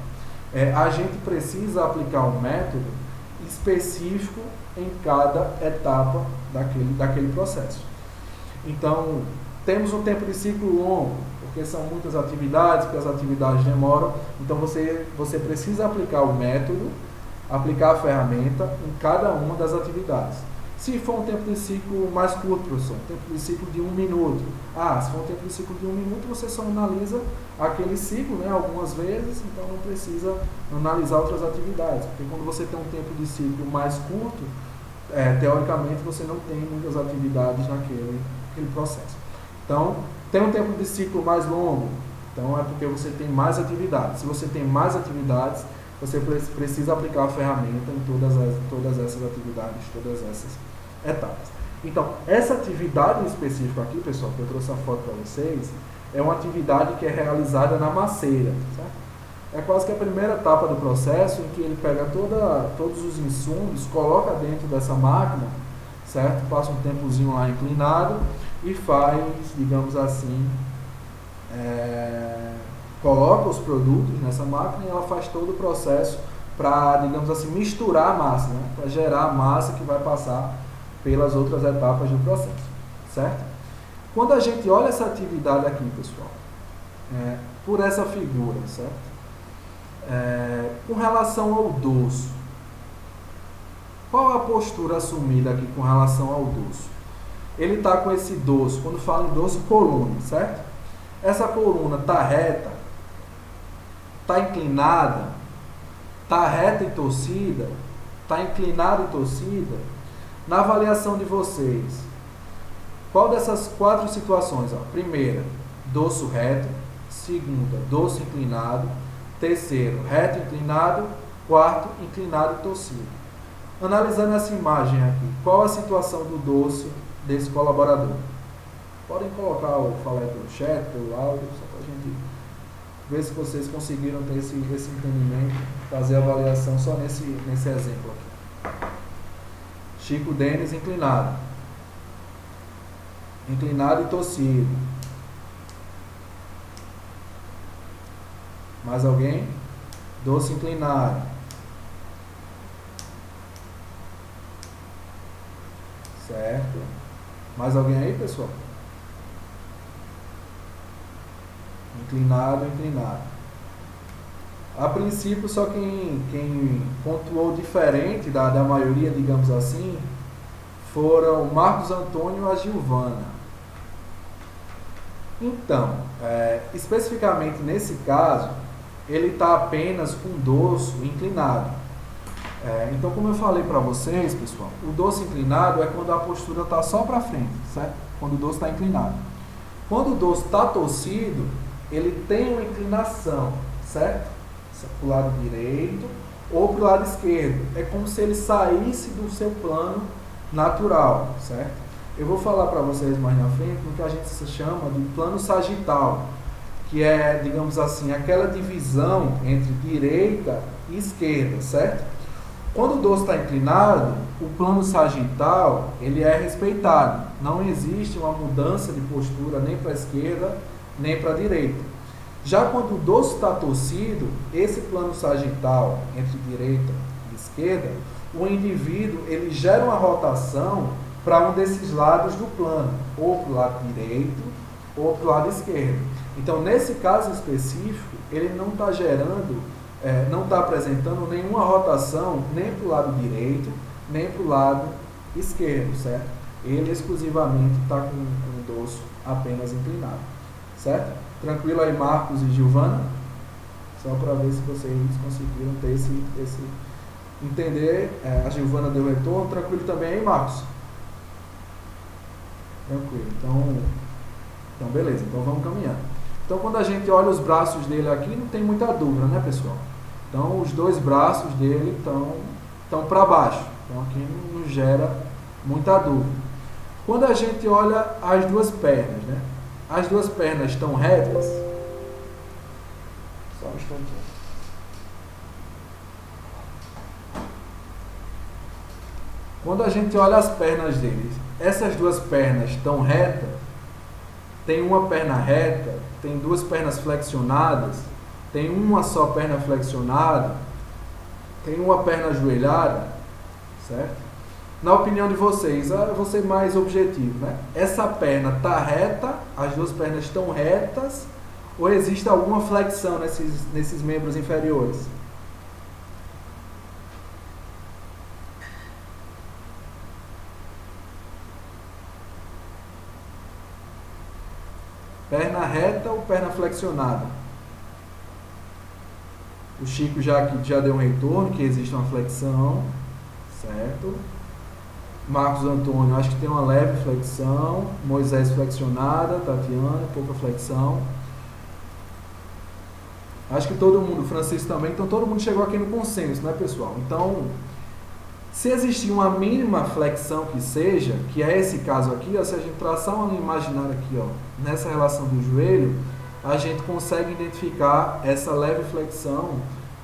A gente precisa aplicar um método específico em cada etapa daquele processo. Então, temos um tempo de ciclo longo, porque são muitas atividades, porque as atividades demoram. Então, você precisa aplicar o método, aplicar a ferramenta em cada uma das atividades. Se for um tempo de ciclo mais curto, professor, um tempo de ciclo de 1 minuto. Se for um tempo de ciclo de 1 minuto, você só analisa aquele ciclo, né, algumas vezes, então não precisa analisar outras atividades. Porque quando você tem um tempo de ciclo mais curto, teoricamente você não tem muitas atividades naquele processo. Então, tem um tempo de ciclo mais longo, então é porque você tem mais atividades. Se você tem mais atividades, você precisa aplicar a ferramenta em todas essas atividades, todas essas etapas. Então, essa atividade específica aqui, pessoal, que eu trouxe a foto para vocês, é uma atividade que é realizada na maceira, certo? É quase que a primeira etapa do processo, em que ele pega todos os insumos, coloca dentro dessa máquina, certo? Passa um tempozinho lá inclinado e faz, digamos assim, coloca os produtos nessa máquina e ela faz todo o processo para, digamos assim, misturar a massa, né? Para gerar a massa que vai passar pelas outras etapas do processo, certo? Quando a gente olha essa atividade aqui, pessoal, por essa figura, certo? Com relação ao dorso, qual é a postura assumida aqui com relação ao dorso? Ele está com esse dorso, quando fala em dorso, coluna, certo? Essa coluna está reta, está inclinada, está reta e torcida, está inclinada e torcida. Na avaliação de vocês, qual dessas 4 situações? Primeira, dorso reto. Segunda, dorso inclinado. Terceiro, reto inclinado. Quarto, inclinado e torcido. Analisando essa imagem aqui, qual a situação do dorso desse colaborador? Podem colocar o falete pelo chat, pelo áudio, só para a gente ver se vocês conseguiram ter esse entendimento, fazer a avaliação só nesse exemplo aqui. Chico Denis inclinado. inclinado e torcido. Mais alguém? Dorso inclinado. Certo. Mais alguém aí, pessoal? Inclinado, inclinado. A princípio, só quem pontuou diferente da maioria, digamos assim, foram o Marcos Antônio e a Gilvana. Então, especificamente nesse caso, ele está apenas com o dorso inclinado. Então, como eu falei para vocês, pessoal, o dorso inclinado é quando a postura está só para frente, certo? Quando o dorso está inclinado. Quando o dorso está torcido, ele tem uma inclinação, certo? Para o lado direito ou para o lado esquerdo. É como se ele saísse do seu plano natural, certo? Eu vou falar para vocês mais na frente no que a gente se chama de plano sagital, que é, digamos assim, aquela divisão entre direita e esquerda, certo? Quando o dorso está inclinado, o plano sagital ele é respeitado. Não existe uma mudança de postura nem para a esquerda nem para a direita. Já quando o dorso está torcido, esse plano sagital entre direita e esquerda, o indivíduo ele gera uma rotação para um desses lados do plano, ou para o lado direito ou para o lado esquerdo. Então, nesse caso específico, ele não está gerando, não está apresentando nenhuma rotação nem para o lado direito, nem para o lado esquerdo, certo? Ele exclusivamente está com o dorso apenas inclinado, certo? Tranquilo aí, Marcos e Gilvana? Só para ver se vocês conseguiram ter esse entender. A Gilvana deu retorno. Tranquilo também aí, Marcos? Tranquilo. Então, beleza. Então, vamos caminhando. Então, quando a gente olha os braços dele aqui, não tem muita dúvida, né, pessoal? Então, os dois braços dele estão para baixo. Então, aqui não gera muita dúvida. Quando a gente olha as duas pernas, né? As duas pernas estão retas. Só um instantinho. Quando a gente olha as pernas deles, essas duas pernas estão retas. Tem uma perna reta, tem duas pernas flexionadas, tem uma só perna flexionada, tem uma perna ajoelhada, certo? Na opinião de vocês, eu vou ser mais objetivo, né? Essa perna está reta, as duas pernas estão retas, ou existe alguma flexão nesses membros inferiores? Perna reta ou perna flexionada? O Chico já deu um retorno, que existe uma flexão, certo? Marcos Antônio, acho que tem uma leve flexão. Moisés flexionada. Tatiana, pouca flexão. Acho que todo mundo, Francisco também, então todo mundo chegou aqui no consenso, né, pessoal? Então, se existir uma mínima flexão que seja, que é esse caso aqui, ó, se a gente traçar uma linha imaginária aqui, ó, nessa relação do joelho, a gente consegue identificar essa leve flexão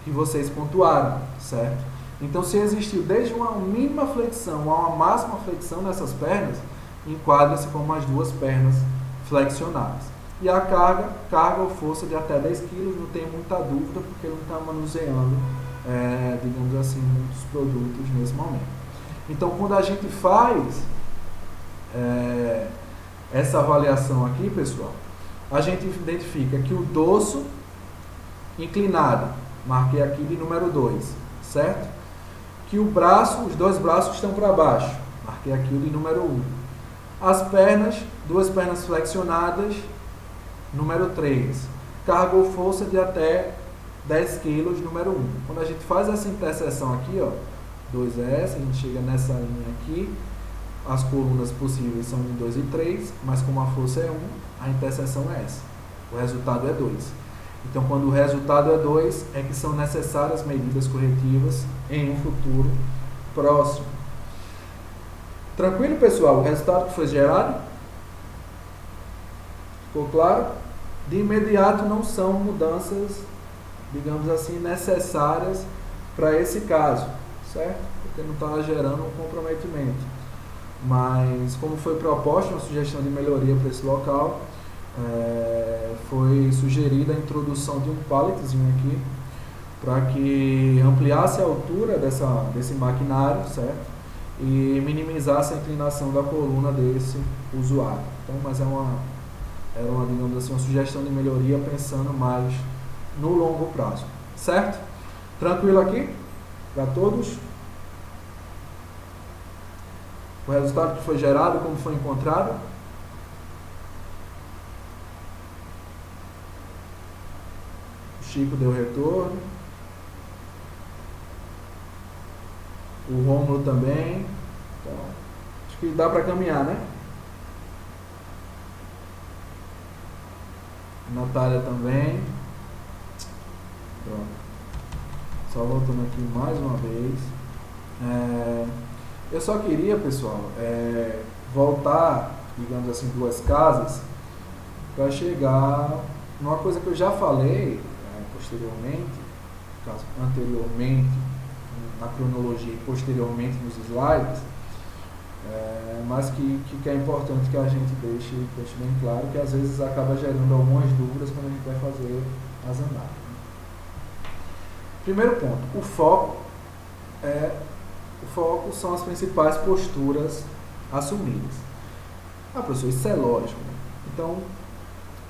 que vocês pontuaram, certo? Então, se existiu desde uma mínima flexão a uma máxima flexão nessas pernas, enquadra-se como as duas pernas flexionadas. E a carga ou força de até 10 kg, não tem muita dúvida, porque ele não está manuseando, digamos assim, muitos produtos nesse momento. Então, quando a gente faz essa avaliação aqui, pessoal, a gente identifica que o dorso inclinado, marquei aqui de número 2, certo? Que os dois braços estão para baixo, marquei aqui o de número 1. As pernas, duas pernas flexionadas, número 3. Carga ou força de até 10 kg, número 1. Quando a gente faz essa interseção aqui, ó, 2S, a gente chega nessa linha aqui, as colunas possíveis são de 2 e 3, mas como a força é 1, a interseção é essa. O resultado é 2. Então, quando o resultado é 2, é que são necessárias medidas corretivas em um futuro próximo. Tranquilo, pessoal? O resultado que foi gerado? Ficou claro? De imediato não são mudanças, digamos assim, necessárias para esse caso, certo? Porque não está gerando um comprometimento. mas como foi proposta uma sugestão de melhoria para esse local, foi sugerida a introdução de um palletzinho aqui, para que ampliasse a altura desse maquinário, certo? E minimizasse a inclinação da coluna desse usuário. Então, mas era uma, digamos assim, uma sugestão de melhoria pensando mais no longo prazo, certo? Tranquilo aqui? Para todos? O resultado que foi gerado, como foi encontrado? O Chico deu retorno. O Rômulo também. Então, acho que dá para caminhar, né? Natália também. Pronto. Só voltando aqui mais uma vez. Eu só queria, pessoal, voltar, digamos assim, 2 casas para chegar numa coisa que eu já falei posteriormente, anteriormente, na cronologia e posteriormente nos slides, mas que é importante que a gente deixe bem claro, que às vezes acaba gerando algumas dúvidas quando a gente vai fazer as análises. Primeiro ponto, o foco são as principais posturas assumidas. Professor, isso é lógico, né? Então,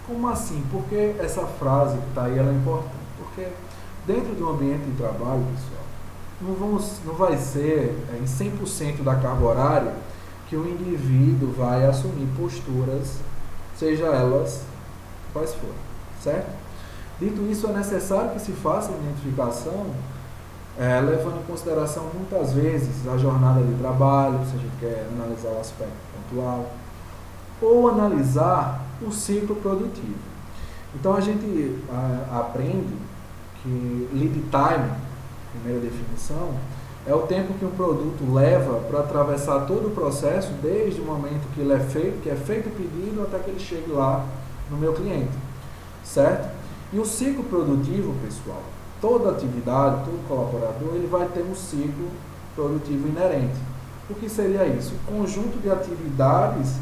como assim? Por que essa frase que está aí ela é importante? Porque dentro de um ambiente de trabalho, pessoal, não vai ser em 100% da carga horária que o indivíduo vai assumir posturas, seja elas quais forem, certo? Dito isso, é necessário que se faça a identificação, levando em consideração muitas vezes a jornada de trabalho, se a gente quer analisar o aspecto pontual, ou analisar o ciclo produtivo. Então a gente aprende que lead time, primeira definição, é o tempo que um produto leva para atravessar todo o processo, desde o momento que ele que é feito o pedido até que ele chegue lá no meu cliente, certo? E o ciclo produtivo, pessoal, toda atividade, todo colaborador, ele vai ter um ciclo produtivo inerente. O que seria isso? O conjunto de atividades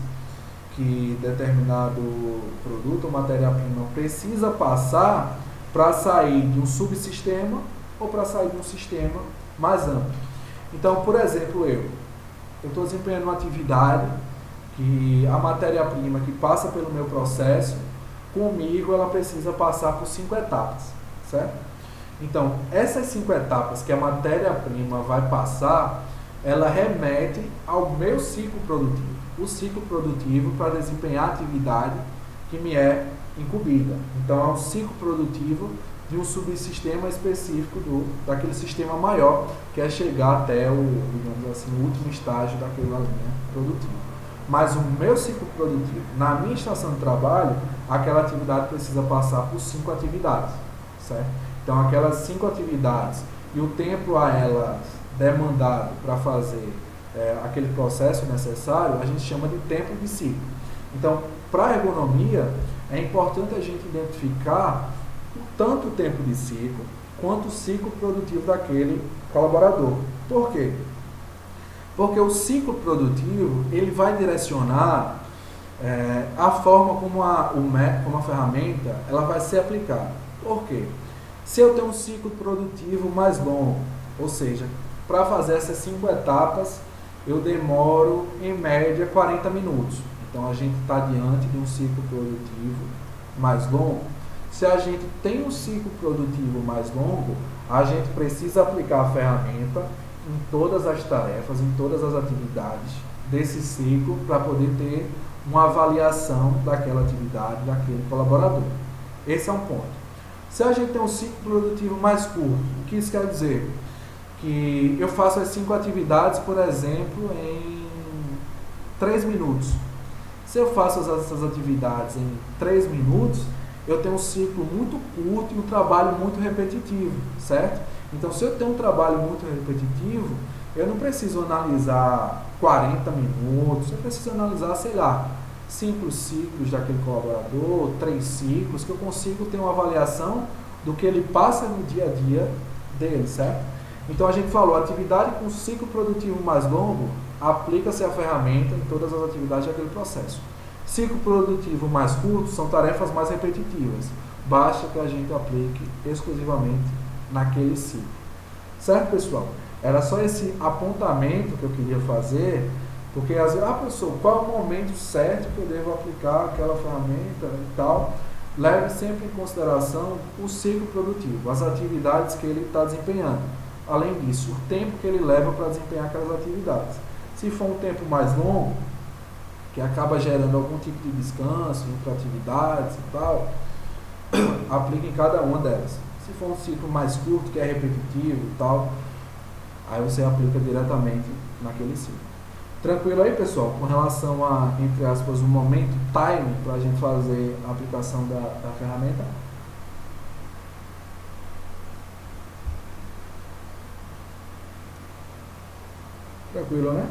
que determinado produto ou matéria-prima precisa passar para sair de um subsistema ou para sair de um sistema mais amplo. Então, por exemplo, eu estou desempenhando uma atividade que a matéria-prima que passa pelo meu processo, comigo ela precisa passar por 5 etapas, certo? Então, essas 5 etapas que a matéria-prima vai passar, ela remete ao meu ciclo produtivo. O ciclo produtivo para desempenhar a atividade que me é incumbida. Então, é um ciclo produtivo de um subsistema específico daquele sistema maior, que é chegar até digamos assim, o último estágio daquela linha produtiva. Mas o meu ciclo produtivo, na minha estação de trabalho, aquela atividade precisa passar por 5 atividades, certo? Então, aquelas 5 atividades e o tempo a elas demandado para fazer aquele processo necessário, a gente chama de tempo de ciclo. Então, para a ergonomia, é importante a gente identificar tanto o tempo de ciclo, quanto o ciclo produtivo daquele colaborador. Por quê? Porque o ciclo produtivo, ele vai direcionar a forma como a ferramenta ela vai ser aplicada. Por quê? Se eu tenho um ciclo produtivo mais longo, ou seja, para fazer essas 5 etapas, eu demoro, em média, 40 minutos. Então, a gente está diante de um ciclo produtivo mais longo. Se a gente tem um ciclo produtivo mais longo, a gente precisa aplicar a ferramenta em todas as tarefas, em todas as atividades desse ciclo, para poder ter uma avaliação daquela atividade, daquele colaborador. Esse é um ponto. Se a gente tem um ciclo produtivo mais curto, o que isso quer dizer? Que eu faço as 5 atividades, por exemplo, em 3 minutos. Se eu faço essas atividades em 3 minutos, eu tenho um ciclo muito curto e um trabalho muito repetitivo, certo? Então, se eu tenho um trabalho muito repetitivo, eu não preciso analisar 40 minutos, eu preciso analisar, sei lá, 5 ciclos daquele colaborador, 3 ciclos, que eu consigo ter uma avaliação do que ele passa no dia a dia dele, certo? Então a gente falou, atividade com ciclo produtivo mais longo, aplica-se a ferramenta em todas as atividades daquele processo. Ciclo produtivo mais curto são tarefas mais repetitivas. Basta que a gente aplique exclusivamente naquele ciclo. Certo, pessoal? Era só esse apontamento que eu queria fazer, porque às vezes, professor, qual é o momento certo que eu devo aplicar aquela ferramenta e tal? Leve sempre em consideração o ciclo produtivo, as atividades que ele está desempenhando. Além disso, o tempo que ele leva para desempenhar aquelas atividades. Se for um tempo mais longo, que acaba gerando algum tipo de descanso, entre atividades e tal, aplique em cada uma delas. Se for um ciclo mais curto, que é repetitivo e tal, aí você aplica diretamente naquele ciclo. Tranquilo aí, pessoal? Com relação a, entre aspas, o momento, time, para a gente fazer a aplicação da ferramenta? Tranquilo, né?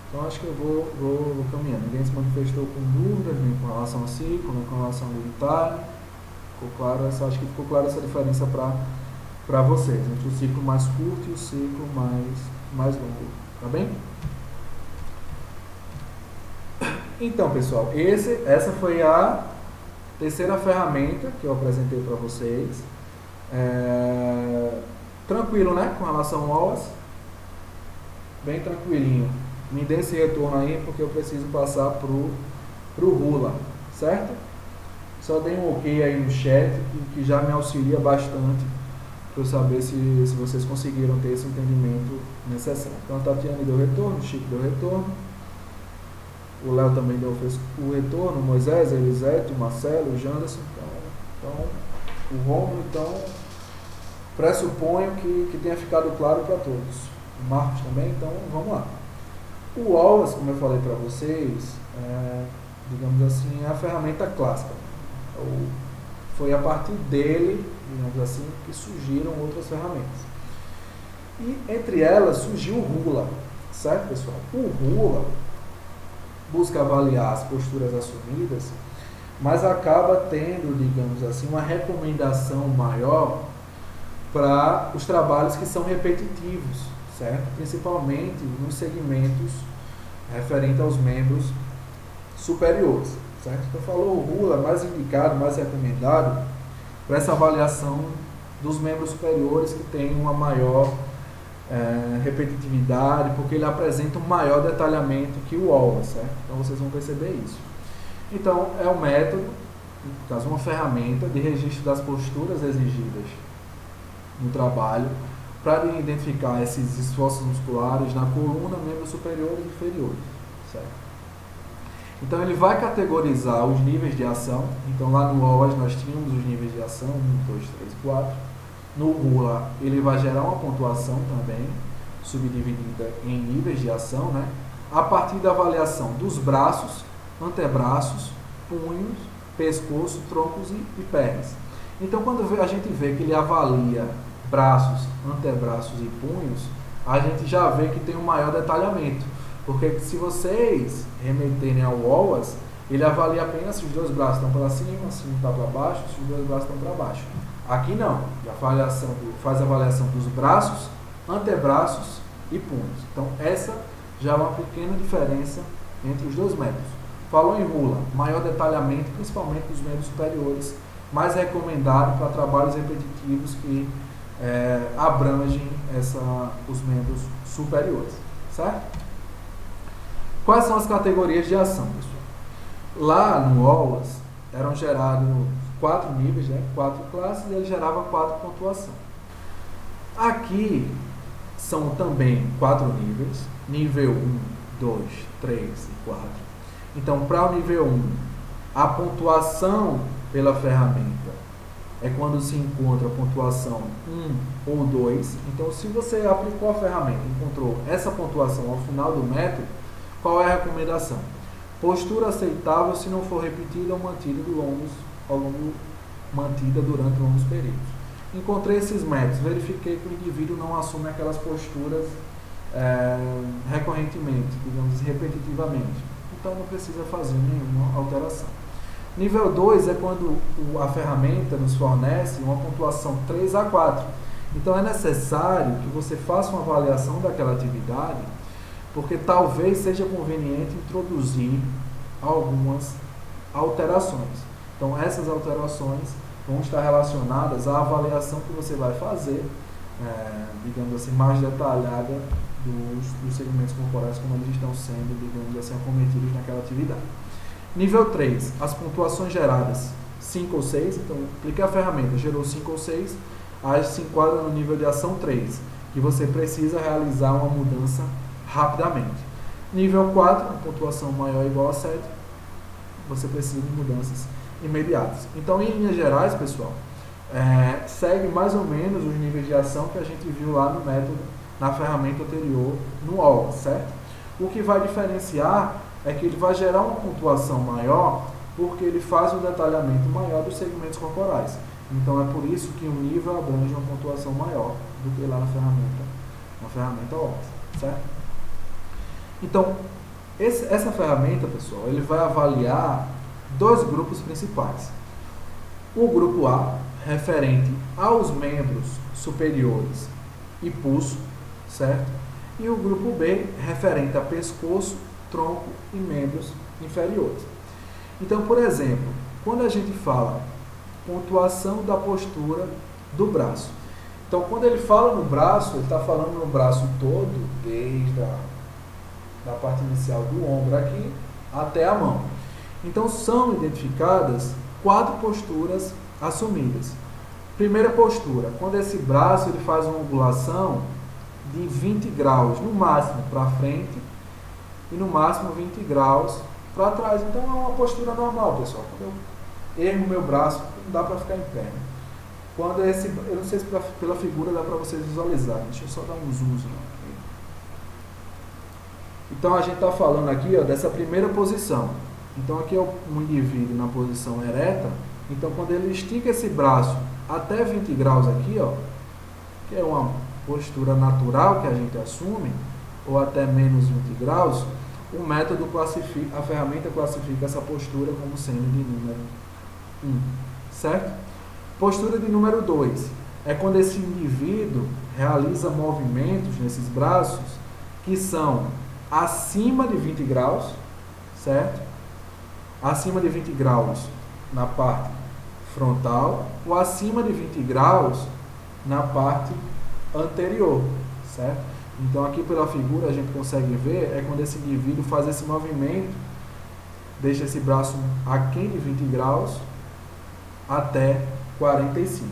Então acho que eu vou caminhando. Ninguém se manifestou com dúvidas, nem com relação ao ciclo, nem com relação ao time. Ficou claro, acho que ficou clara essa diferença para vocês, entre o ciclo mais curto e o ciclo mais longo, tá bem? Então, pessoal, essa foi a terceira ferramenta que eu apresentei para vocês. Tranquilo, né? Com relação ao aulas, bem tranquilinho. Me dê esse retorno aí, porque eu preciso passar pro Rula, certo? Só dê um ok aí no chat, que já me auxilia bastante para eu saber se vocês conseguiram ter esse entendimento necessário. Então a Tatiana deu retorno, o Chico deu retorno, o Léo também deu o retorno, o Moisés, a Elisete, o Marcelo, o Janderson, então o Romulo, então pressuponho que tenha ficado claro para todos. O Marcos também, então vamos lá. O Aulas, como eu falei para vocês, digamos assim, é a ferramenta clássica. Foi a partir dele, digamos assim, que surgiram outras ferramentas. E entre elas surgiu o Rula, certo, pessoal? O Rula busca avaliar as posturas assumidas, mas acaba tendo, digamos assim, uma recomendação maior para os trabalhos que são repetitivos, certo? Principalmente nos segmentos referentes aos membros superiores, certo? Então falou o Rula mais indicado, mais recomendado para essa avaliação dos membros superiores que tem uma maior repetitividade, porque ele apresenta um maior detalhamento que o Aulas, certo? Então vocês vão perceber isso. Então é um método, no caso uma ferramenta de registro das posturas exigidas no trabalho para identificar esses esforços musculares na coluna, membros superiores e inferiores, certo? Então ele vai categorizar os níveis de ação. Então lá no Aulas nós tínhamos os níveis de ação, 1, 2, 3, 4. No Rula ele vai gerar uma pontuação também, subdividida em níveis de ação, né? A partir da avaliação dos braços, antebraços, punhos, pescoço, troncos e pernas. Então quando a gente vê que ele avalia braços, antebraços e punhos, a gente já vê que tem um maior detalhamento. Porque se vocês remeterem ao Aulas, ele avalia apenas se os dois braços estão para cima, se um está para baixo, se os dois braços estão para baixo. Aqui não, faz a avaliação dos braços, antebraços e punhos. Então essa já é uma pequena diferença entre os dois métodos. Falou em Rula, maior detalhamento, principalmente dos membros superiores, mais recomendado para trabalhos repetitivos que abrangem os membros superiores, certo? Quais são as categorias de ação, pessoal? Lá no Aulas eram gerados 4 níveis, né? 4 classes, e ele gerava 4 pontuação. Aqui são também 4 níveis, nível 1, 2, 3 e 4. Então, para o nível 1, a pontuação pela ferramenta é quando se encontra a pontuação 1 ou 2. Então, se você aplicou a ferramenta e encontrou essa pontuação ao final do método, qual é a recomendação? Postura aceitável se não for repetida ou mantida mantida durante longos períodos. Encontrei esses métodos, verifiquei que o indivíduo não assume aquelas posturas recorrentemente, digamos, repetitivamente. Então não precisa fazer nenhuma alteração. Nível 2 é quando a ferramenta nos fornece uma pontuação 3 a 4. Então é necessário que você faça uma avaliação daquela atividade, porque talvez seja conveniente introduzir algumas alterações. Então essas alterações vão estar relacionadas à avaliação que você vai fazer, digamos assim, mais detalhada dos segmentos corporais, como eles estão sendo, digamos assim, acometidos naquela atividade. Nível 3, as pontuações geradas 5 ou 6, então clique a ferramenta, gerou 5 ou 6, aí se enquadra no nível de ação 3, que você precisa realizar uma mudança rapidamente. Nível 4, uma pontuação maior ou igual a 7, você precisa de mudanças imediatas. Então, em linhas gerais, pessoal, segue mais ou menos os níveis de ação que a gente viu lá no método, na ferramenta anterior, no OLA, certo? O que vai diferenciar é que ele vai gerar uma pontuação maior porque ele faz um detalhamento maior dos segmentos corporais. Então é por isso que o nível abrange uma pontuação maior do que lá na ferramenta OLA, certo? Então, essa ferramenta, pessoal, ele vai avaliar dois grupos principais. O grupo A, referente aos membros superiores e pulso, certo? E o grupo B, referente a pescoço, tronco e membros inferiores. Então, por exemplo, quando a gente fala pontuação da postura do braço. Então, quando ele fala no braço, ele está falando no braço todo, desde da parte inicial do ombro aqui até a mão. Então, são identificadas 4 posturas assumidas. Primeira postura, quando esse braço ele faz uma angulação de 20 graus, no máximo para frente e no máximo 20 graus para trás. Então, é uma postura normal, pessoal. Quando eu ergo meu braço, não dá para ficar em pé. Quando eu não sei se pela figura dá para vocês visualizarem. Deixa eu só dar um zoom. Então, a gente está falando aqui, ó, dessa primeira posição. Então, aqui é um indivíduo na posição ereta. Então, quando ele estica esse braço até 20 graus aqui, ó, que é uma postura natural que a gente assume, ou até menos 20 graus, o método classifica, a ferramenta classifica essa postura como sendo de número 1, certo? Postura de número 2 é quando esse indivíduo realiza movimentos nesses braços que são acima de 20 graus, certo? Acima de 20 graus na parte frontal ou acima de 20 graus na parte anterior, certo? Então, aqui pela figura a gente consegue ver é quando esse indivíduo faz esse movimento, deixa esse braço aquém de 20 graus até 45,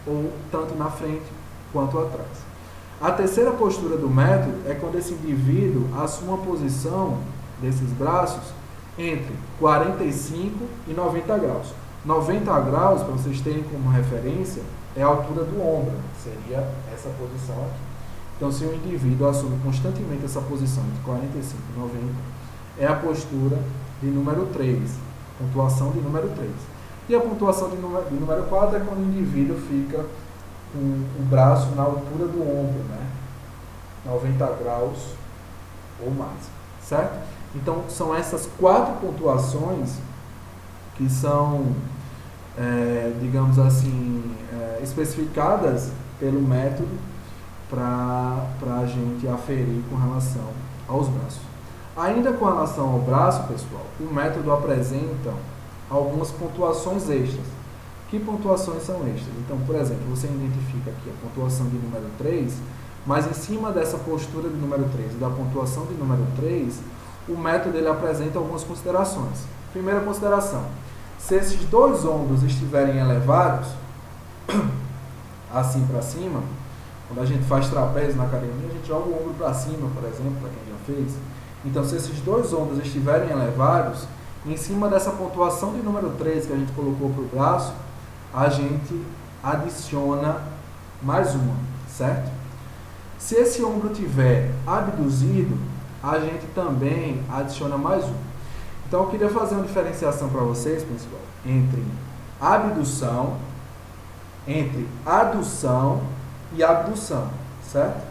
ou tanto na frente quanto atrás. A terceira postura do método é quando esse indivíduo assume uma posição desses braços entre 45 e 90 graus. 90 graus, para vocês terem como referência, é a altura do ombro, seria essa posição aqui. Então, se o indivíduo assume constantemente essa posição entre 45 e 90, é a postura de número 3, pontuação de número 3. E a pontuação de número 4 é quando o indivíduo fica com o braço na altura do ombro, né? 90 graus ou mais, certo? Então, são essas 4 pontuações que são, digamos assim, especificadas pelo método para a gente aferir com relação aos braços. Ainda com relação ao braço, pessoal, o método apresenta algumas pontuações extras. Que pontuações são extras? Então, por exemplo, você identifica aqui a pontuação de número 3, mas em cima dessa postura de número 3 e da pontuação de número 3, o método ele apresenta algumas considerações. Primeira consideração, se esses dois ombros estiverem elevados, assim para cima, quando a gente faz trapézio na academia, a gente joga o ombro para cima, por exemplo, para quem já fez. Então, se esses dois ombros estiverem elevados, em cima dessa pontuação de número 3 que a gente colocou para o braço, a gente adiciona mais uma, certo? Se esse ombro tiver abduzido, a gente também adiciona mais um. Então, eu queria fazer uma diferenciação para vocês, pessoal, entre adução e abdução, certo?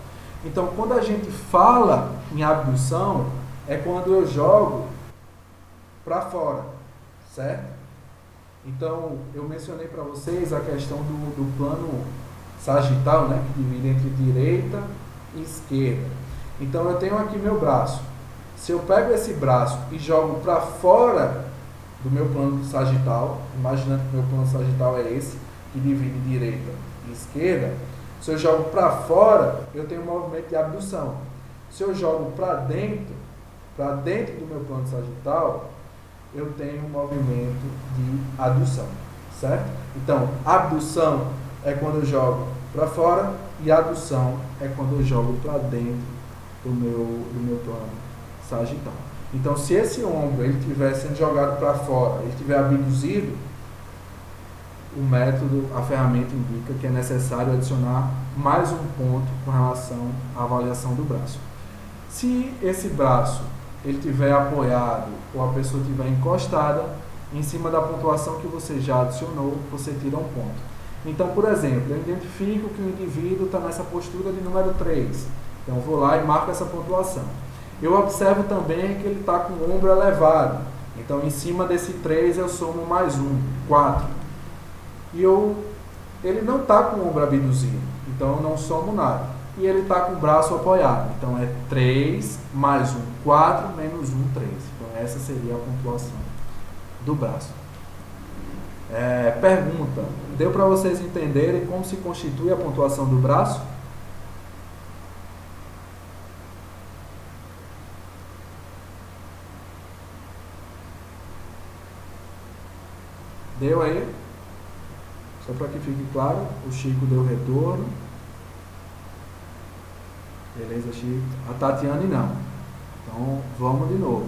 Então, quando a gente fala em abdução, é quando eu jogo para fora, certo? Então, eu mencionei para vocês a questão do plano sagital, né, que divide entre direita e esquerda. Então, eu tenho aqui meu braço. Se eu pego esse braço e jogo para fora do meu plano sagital, imaginando que meu plano sagital é esse, que divide direita e esquerda, se eu jogo para fora, eu tenho um movimento de abdução. Se eu jogo para dentro do meu plano sagital, eu tenho um movimento de adução, certo? Então, abdução é quando eu jogo para fora e adução é quando eu jogo para dentro do meu plano sagital. Então, se esse ombro ele estiver sendo jogado para fora, ele estiver abduzido, o método, a ferramenta indica que é necessário adicionar mais um ponto com relação à avaliação do braço. Se esse braço ele estiver apoiado ou a pessoa estiver encostada, em cima da pontuação que você já adicionou, você tira um ponto. Então, por exemplo, eu identifico que o indivíduo está nessa postura de número 3. Então, eu vou lá e marco essa pontuação. Eu observo também que ele está com o ombro elevado. Então, em cima desse 3, eu somo mais 1, 4. E ele não está com o ombro abduzido. Então, eu não somo nada. E ele está com o braço apoiado. Então, é 3 mais 1, 4, menos 1, 3. Então, essa seria a pontuação do braço. Pergunta. Deu para vocês entenderem como se constitui a pontuação do braço? Deu aí? Só para que fique claro, o Chico deu retorno. Beleza, Chico? A Tatiane não. Então, vamos de novo.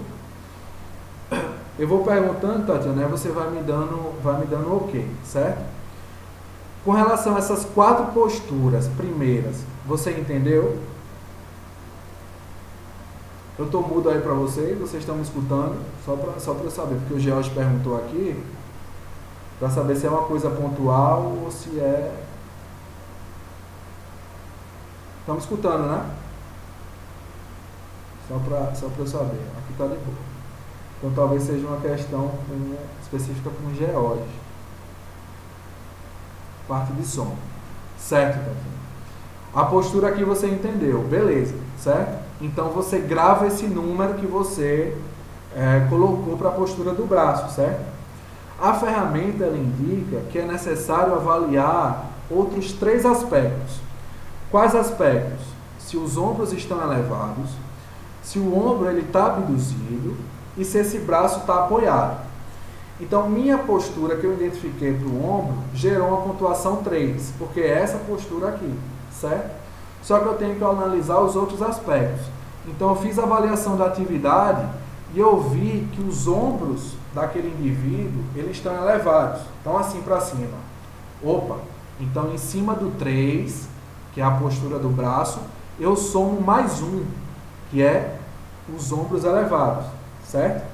Eu vou perguntando, Tatiana, aí você vai me dando ok, certo? Com relação a essas 4 posturas primeiras, você entendeu? Eu estou mudo aí para vocês estão me escutando? Só para eu saber, porque o George perguntou aqui, para saber se é uma coisa pontual ou se é... Estão me escutando, né? Só para eu saber. Aqui está de boa. Então talvez seja uma questão específica com o George. Parte de som. Certo, Tatiana? A postura aqui você entendeu. Beleza, certo? Então você grava esse número que você colocou para a postura do braço, certo? A ferramenta ela indica que é necessário avaliar outros 3 aspectos. Quais aspectos? Se os ombros estão elevados, se o ombro está abduzido e se esse braço está apoiado. Então, minha postura que eu identifiquei para o ombro gerou uma pontuação 3, porque é essa postura aqui, certo? Só que eu tenho que analisar os outros aspectos. Então, eu fiz a avaliação da atividade e eu vi que os ombros daquele indivíduo, eles estão elevados. Então, assim para cima. Opa! Então, em cima do 3, que é a postura do braço, eu somo mais 1, que é os ombros elevados, certo?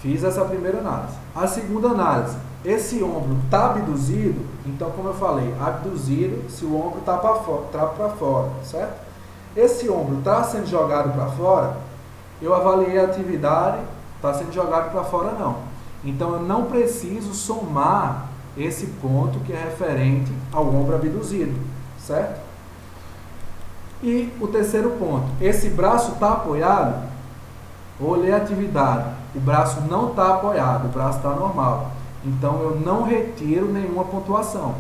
Fiz essa primeira análise. A segunda análise, esse ombro está abduzido, então como eu falei, abduzido se o ombro está para fora, certo? Esse ombro está sendo jogado para fora, eu avaliei a atividade, está sendo jogado para fora não. Então eu não preciso somar esse ponto que é referente ao ombro abduzido, certo? E o terceiro ponto, esse braço está apoiado? Olhei a atividade, o braço não está apoiado, o braço está normal. Então eu não retiro nenhuma pontuação,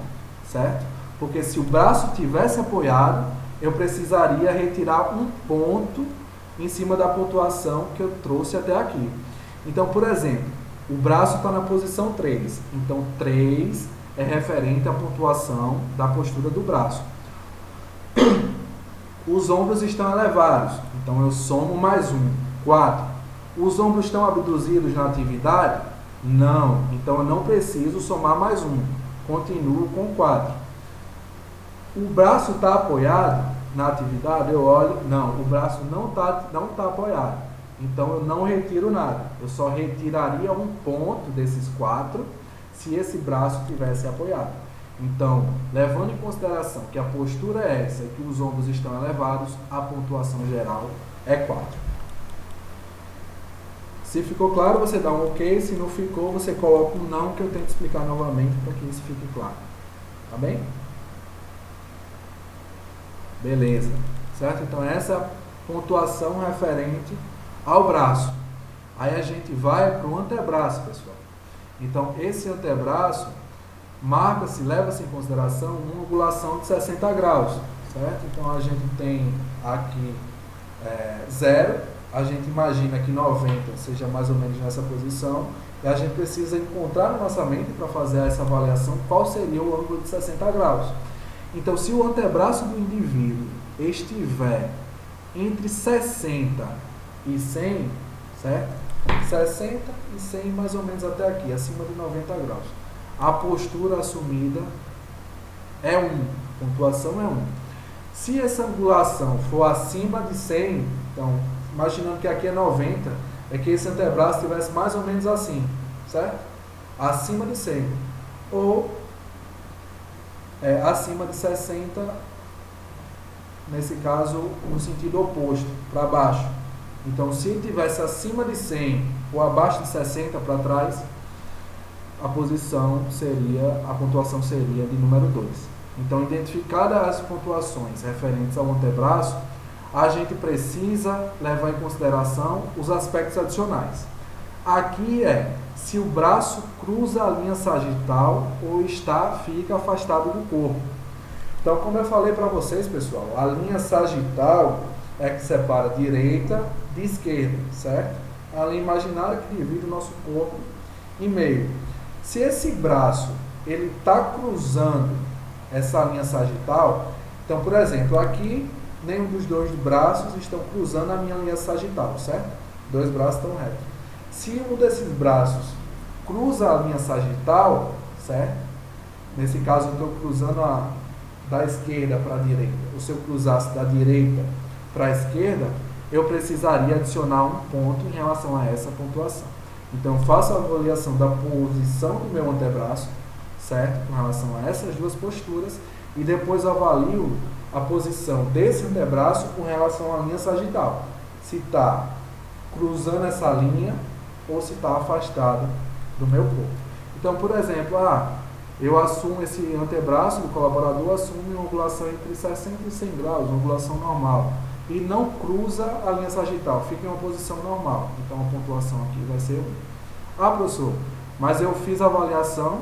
certo? Porque se o braço tivesse apoiado, eu precisaria retirar um ponto em cima da pontuação que eu trouxe até aqui. Então, por exemplo, o braço está na posição 3. Então, 3 é referente à pontuação da postura do braço. Os ombros estão elevados. Então, eu somo mais 1. 4. Os ombros estão abduzidos na atividade? Não. Então, eu não preciso somar mais 1. Continuo com 4. O braço está apoiado na atividade? Eu olho. Não, o braço não tá apoiado. Então, eu não retiro nada. Eu só retiraria um ponto desses 4 se esse braço tivesse apoiado. Então, levando em consideração que a postura é essa e que os ombros estão elevados, a pontuação geral é 4. Se ficou claro, você dá um ok. Se não ficou, você coloca um não, que eu tento explicar novamente para que isso fique claro. Tá bem? Beleza. Certo? Então, essa é a pontuação referente ao braço. Aí a gente vai para o antebraço, pessoal. Então, esse antebraço marca-se, leva-se em consideração uma angulação de 60 graus. Certo? Então, a gente tem aqui 0. A gente imagina que 90 seja mais ou menos nessa posição. E a gente precisa encontrar na nossa mente, para fazer essa avaliação, qual seria o ângulo de 60 graus. Então, se o antebraço do indivíduo estiver entre 60 e 100, certo? 60 e 100 mais ou menos até aqui, acima de 90 graus. A postura assumida é 1, pontuação é 1. Se essa angulação for acima de 100, então, imaginando que aqui é 90, é que esse antebraço estivesse mais ou menos assim, certo? Acima de 100. Ou acima de 60, nesse caso, no sentido oposto, para baixo. Então, se tivesse acima de 100 ou abaixo de 60 para trás, a pontuação seria de número 2. Então, identificadas as pontuações referentes ao antebraço, a gente precisa levar em consideração os aspectos adicionais. Aqui se o braço cruza a linha sagital ou fica afastado do corpo. Então, como eu falei para vocês, pessoal, a linha sagital é que separa direita de esquerda, certo? A linha imaginária que divide o nosso corpo em meio. Se esse braço ele está cruzando essa linha sagital, então, por exemplo, aqui nenhum dos dois braços estão cruzando a minha linha sagital, certo? Dois braços estão retos. Se um desses braços cruza a linha sagital, certo? Nesse caso, eu estou cruzando da esquerda para a direita. Ou se eu cruzasse da direita para a esquerda, eu precisaria adicionar um ponto em relação a essa pontuação. Então, eu faço a avaliação da posição do meu antebraço, certo? Com relação a essas duas posturas, e depois avalio a posição desse antebraço com relação à linha sagital. Se está cruzando essa linha ou se está afastado do meu corpo. Então, por exemplo, eu assumo esse antebraço do colaborador, assume uma angulação entre 60 e 100 graus, uma angulação normal, e não cruza a linha sagital, fica em uma posição normal. Então, a pontuação aqui vai ser 1. Professor, mas eu fiz a avaliação,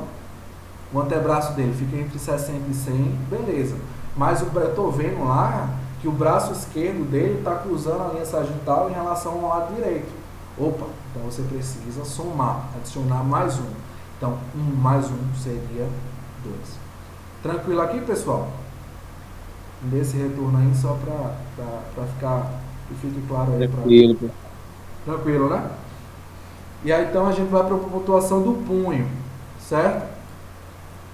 o antebraço dele fica entre 60 e 100, beleza. Mas eu estou vendo lá que o braço esquerdo dele está cruzando a linha sagital em relação ao lado direito. Opa, então você precisa somar, adicionar mais 1. Então, 1 mais 1 seria 2. Tranquilo aqui, pessoal? Desse retorno aí, só para ficar que fique claro aí. Tranquilo. Tranquilo, né? E aí, então, a gente vai para a pontuação do punho, certo?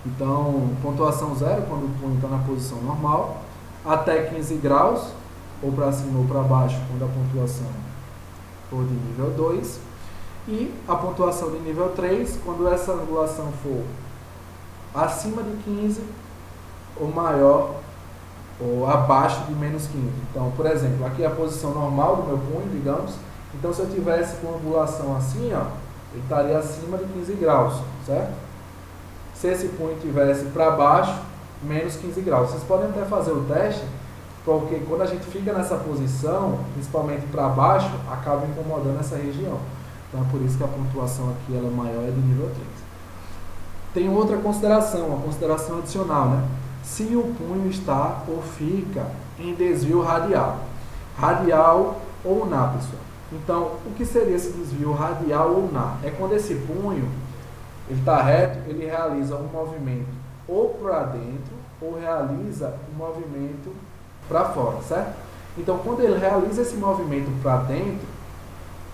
Então, pontuação 0, quando o punho está na posição normal, até 15 graus, ou para cima ou para baixo, quando a pontuação for de nível 2, e a pontuação de nível 3, quando essa angulação for acima de 15, ou maior, ou abaixo de menos 15. Então, por exemplo, aqui é a posição normal do meu punho, digamos. Então, se eu tivesse com angulação assim, ele estaria acima de 15 graus, certo? Se esse punho estivesse para baixo, menos 15 graus. Vocês podem até fazer o teste, porque quando a gente fica nessa posição, principalmente para baixo, acaba incomodando essa região. Então é por isso que a pontuação aqui ela é maior, é de nível 3. Tem outra consideração, uma consideração adicional, né? Se o punho está ou fica em desvio radial. Radial ou na, pessoal. Então, o que seria esse desvio radial ou na? É quando esse punho ele está reto, ele realiza um movimento ou para dentro ou realiza um movimento para fora, certo? Então, quando ele realiza esse movimento para dentro,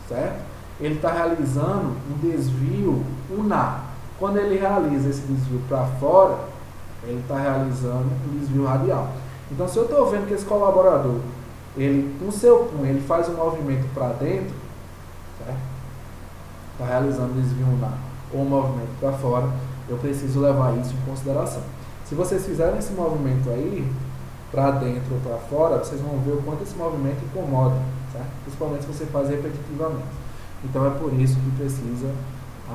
certo? Ele está realizando um desvio unar. Quando ele realiza esse desvio para fora, ele está realizando um desvio radial. Então, se eu estou vendo que esse colaborador, ele, com o seu punho, ele faz um movimento para dentro, certo? Está realizando um desvio unar ou um movimento para fora, eu preciso levar isso em consideração. Se vocês fizerem esse movimento aí, para dentro ou para fora, vocês vão ver o quanto esse movimento incomoda, certo? Principalmente se você faz repetitivamente. Então é por isso que precisa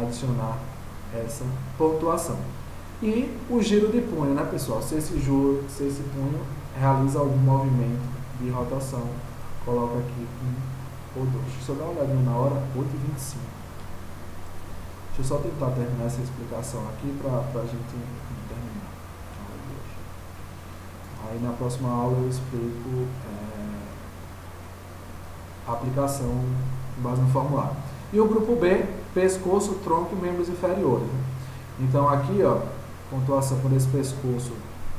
adicionar essa pontuação. E o giro de punho, né, pessoal? Se esse punho realiza algum movimento de rotação, coloca aqui 1 ou 2. Deixa eu só dar uma olhadinha na hora, 8h25. Deixa eu só tentar terminar essa explicação aqui para a gente terminar a aula de hoje. Aí na próxima aula eu explico a aplicação com base no formulário. E o grupo B, pescoço, tronco e membros inferiores. Então aqui, ó, pontuação por esse pescoço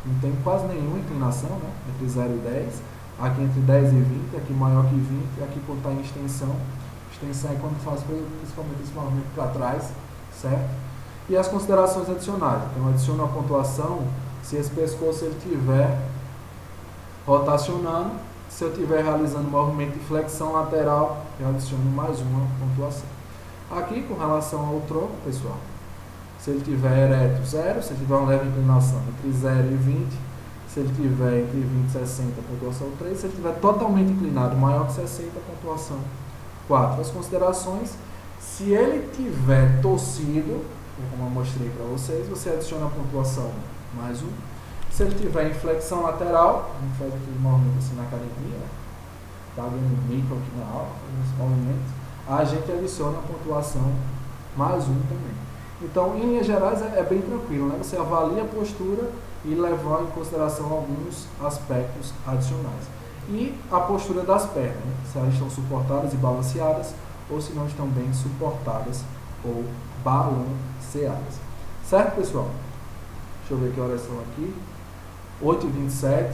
não tem quase nenhuma inclinação, né? Entre 0 e 10. Aqui entre 10 e 20, aqui maior que 20, aqui por estar em extensão. Extensão é quando faz principalmente esse movimento para trás, certo? E as considerações adicionais. Então eu adiciono a pontuação se esse pescoço ele estiver rotacionando. Se eu estiver realizando movimento de flexão lateral, eu adiciono mais uma pontuação. Aqui, com relação ao tronco, pessoal, se ele estiver ereto, 0. Se ele tiver uma leve inclinação entre 0 e 20. Se ele tiver entre 20 e 60, pontuação 3. Se ele estiver totalmente inclinado, maior que 60, pontuação 4. As considerações, se ele tiver torcido, como eu mostrei para vocês, você adiciona a pontuação mais 1. Se ele tiver em flexão lateral, a gente faz aquele movimento assim na academia, está dando micro aqui na aula, fazendo esse movimento, a gente adiciona a pontuação mais 1 também. Então, em linhas gerais, é bem tranquilo, né? Você avalia a postura e levar em consideração alguns aspectos adicionais. E a postura das pernas, né? Se elas estão suportadas e balanceadas, ou se não estão bem suportadas ou balanceadas. Certo, pessoal? Deixa eu ver que horas são aqui. 8h27,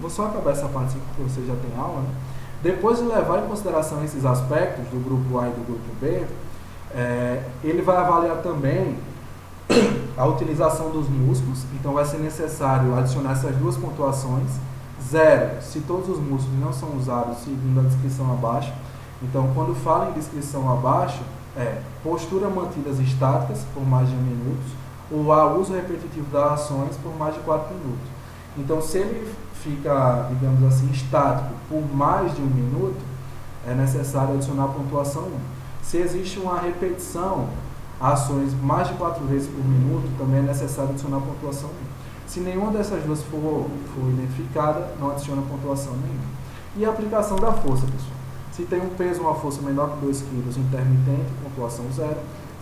vou só acabar essa parte porque você já tem aula, né? Depois de levar em consideração esses aspectos do grupo A e do grupo B, ele vai avaliar também a utilização dos músculos. Então vai ser necessário adicionar essas duas pontuações. 0, se todos os músculos não são usados seguindo a descrição abaixo. Então quando fala em descrição abaixo, postura mantidas estáticas por mais de 1 minuto, ou há uso repetitivo das ações por mais de 4 minutos. Então, se ele fica, digamos assim, estático por mais de 1 minuto, é necessário adicionar a pontuação 1. Se existe uma repetição, ações mais de 4 vezes por minuto, também é necessário adicionar a pontuação 1. Se nenhuma dessas duas for identificada, não adiciona pontuação nenhuma. E a aplicação da força, pessoal. Se tem um peso ou uma força menor que 2 kg intermitente, pontuação 0.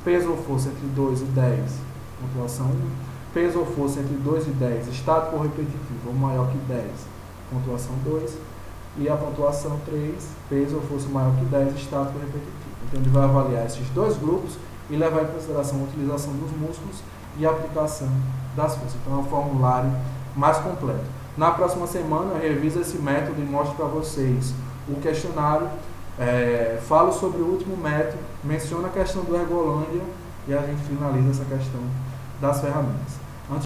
Peso ou força entre 2 e 10, pontuação 1. Peso ou força entre 2 e 10, estático ou repetitivo, ou maior que 10, pontuação 2. E a pontuação 3, peso ou força maior que 10, estático ou repetitivo. Então ele vai avaliar esses dois grupos e levar em consideração a utilização dos músculos e a aplicação das forças. Então é um formulário mais completo. Na próxima semana eu reviso esse método e mostro para vocês o questionário, falo sobre o último método, menciono a questão do Ergolândia e a gente finaliza essa questão das ferramentas.